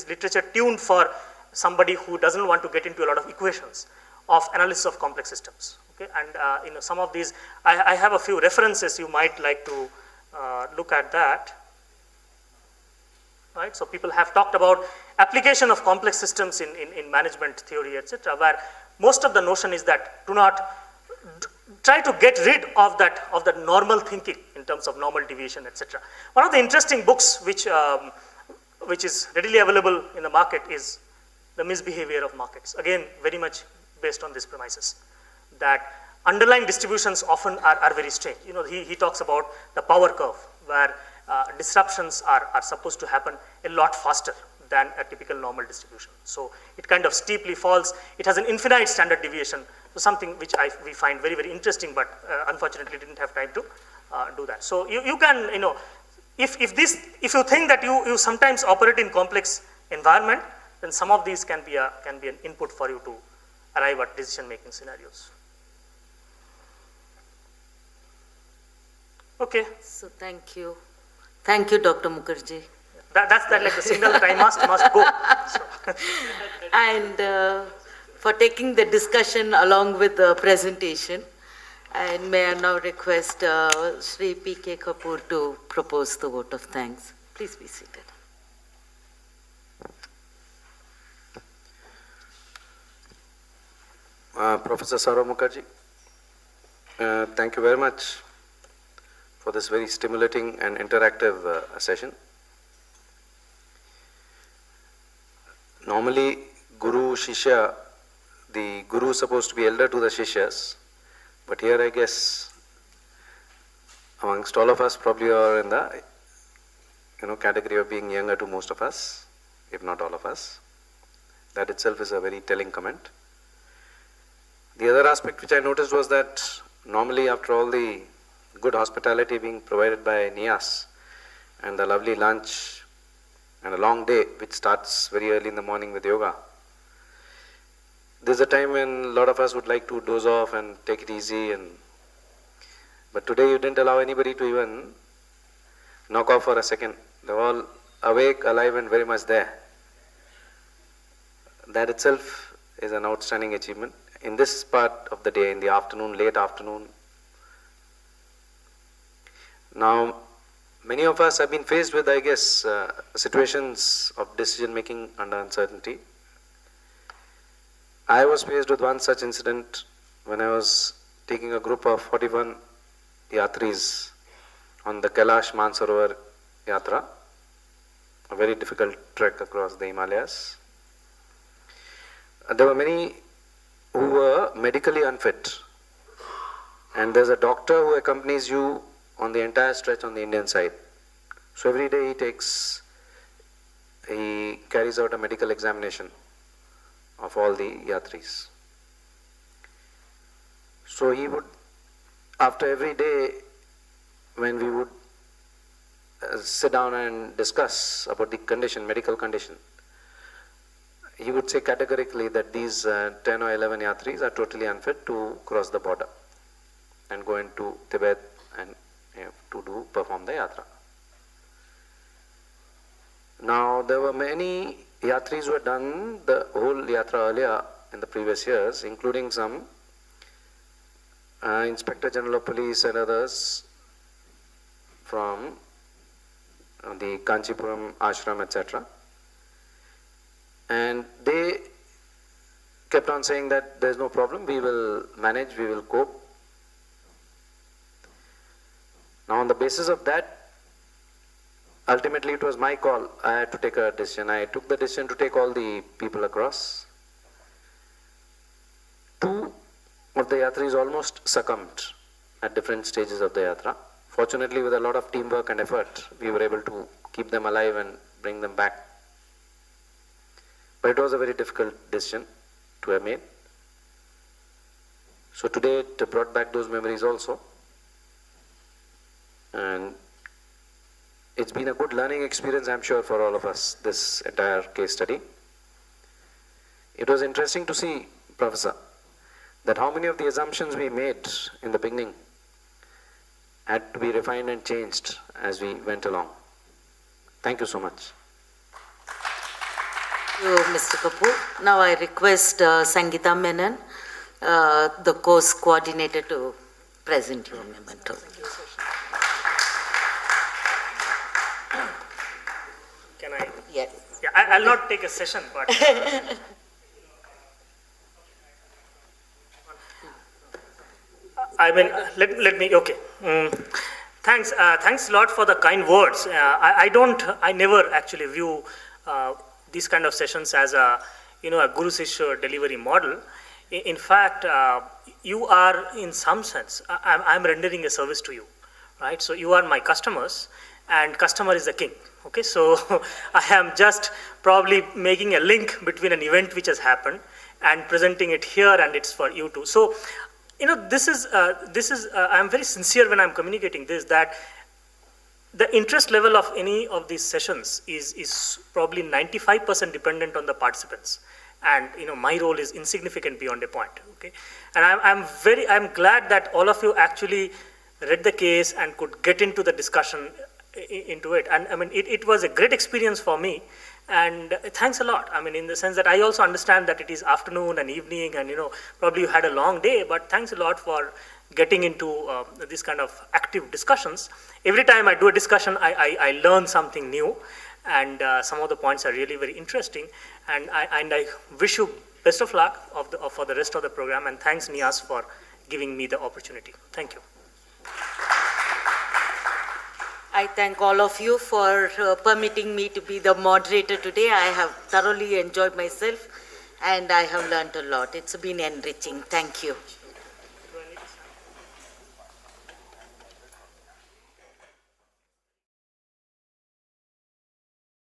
literature tuned for somebody who doesn't want to get into a lot of equations of analysis of complex systems. Okay, and some of these, I have a few references you might like to look at that. Right, so people have talked about application of complex systems in management theory, etc., where most of the notion is that do not try to get rid of that normal thinking in terms of normal deviation, etc. One of the interesting books which is readily available in the market is The Misbehavior of Markets. Again, very much based on these premises, that underlying distributions often are very strange. He talks about the power curve, where disruptions are supposed to happen a lot faster than a typical normal distribution. So it kind of steeply falls. It has an infinite standard deviation. So something which we find very, very interesting, but unfortunately didn't have time to do that. So you can, if you think that you sometimes operate in complex environment, then some of these can be an input for you to arrive at decision-making scenarios. Okay. So thank you. Thank you, Dr. Mukherjee. That's like the signal that I must go. So. And for taking the discussion along with the presentation. And may I now request Sri P.K. Kapoor to propose the vote of thanks. Please be seated. Professor Saurav Mukherjee, thank you very much for this very stimulating and interactive session. Normally, Guru, Shishya, the Guru is supposed to be elder to the Shishyas, but here I guess amongst all of us probably are in the category of being younger to most of us, if not all of us. That itself is a very telling comment. The other aspect which I noticed was that normally after all the good hospitality being provided by NIAS and the lovely lunch and a long day which starts very early in the morning with yoga, there's a time when a lot of us would like to doze off and take it easy, but today you didn't allow anybody to even knock off for a second. They're all awake, alive and very much there. That itself is an outstanding achievement. In this part of the day, in the afternoon, late afternoon. Now, many of us have been faced with, I guess, situations of decision making under uncertainty. I was faced with one such incident when I was taking a group of 41 yatris on the Kailash Mansarovar Yatra, a very difficult trek across the Himalayas. There were many who were medically unfit, and there's a doctor who accompanies you on the entire stretch on the Indian side. So every day he carries out a medical examination of all the yatris. So he would, after every day, when we would sit down and discuss about the condition, medical condition, he would say categorically that these 10 or 11 yatris are totally unfit to cross the border and go into Tibet and to perform the yatra. Now, there were many yatris who had done the whole yatra earlier in the previous years, including some Inspector General of Police and others from the Kanchipuram ashram, etc. And they kept on saying that there's no problem, we will manage, we will cope. Now, on the basis of that, ultimately it was my call. I had to take a decision. I took the decision to take all the people across. 2 of the yatris almost succumbed at different stages of the yatra. Fortunately, with a lot of teamwork and effort, we were able to keep them alive and bring them back. But it was a very difficult decision to have made. So today it brought back those memories also. And it's been a good learning experience, I'm sure, for all of us, this entire case study. It was interesting to see, Professor, that how many of the assumptions we made in the beginning had to be refined and changed as we went along. Thank you so much. Thank you, Mr. Kapoor. Now I request Sangeeta Menon, the course coordinator, to present your memento. Can I? Yes. Yeah, I'll not take a session, but. I mean, let me, okay. Thanks a lot for the kind words. I never actually view these kind of sessions as a Guru Shishya delivery model. In fact, you are, in some sense, I'm rendering a service to you, right? So you are my customers, and customer is the king. Okay, so I am just probably making a link between an event which has happened and presenting it here, and it's for you too. So, this is I'm very sincere when I'm communicating this, that the interest level of any of these sessions is probably 95% dependent on the participants, and my role is insignificant beyond a point. Okay, and I'm glad that all of you actually read the case and could get into the discussion into it. And I mean, it was a great experience for me, and thanks a lot. I mean, in the sense that I also understand that it is afternoon and evening, and probably you had a long day, but thanks a lot for getting into this kind of active discussions. Every time I do a discussion, I learn something new, and some of the points are really very interesting, and I wish you best of luck for the rest of the program, and thanks Niaz for giving me the opportunity. Thank you. I thank all of you for permitting me to be the moderator today. I have thoroughly enjoyed myself, and I have learned a lot. It's been enriching. Thank you.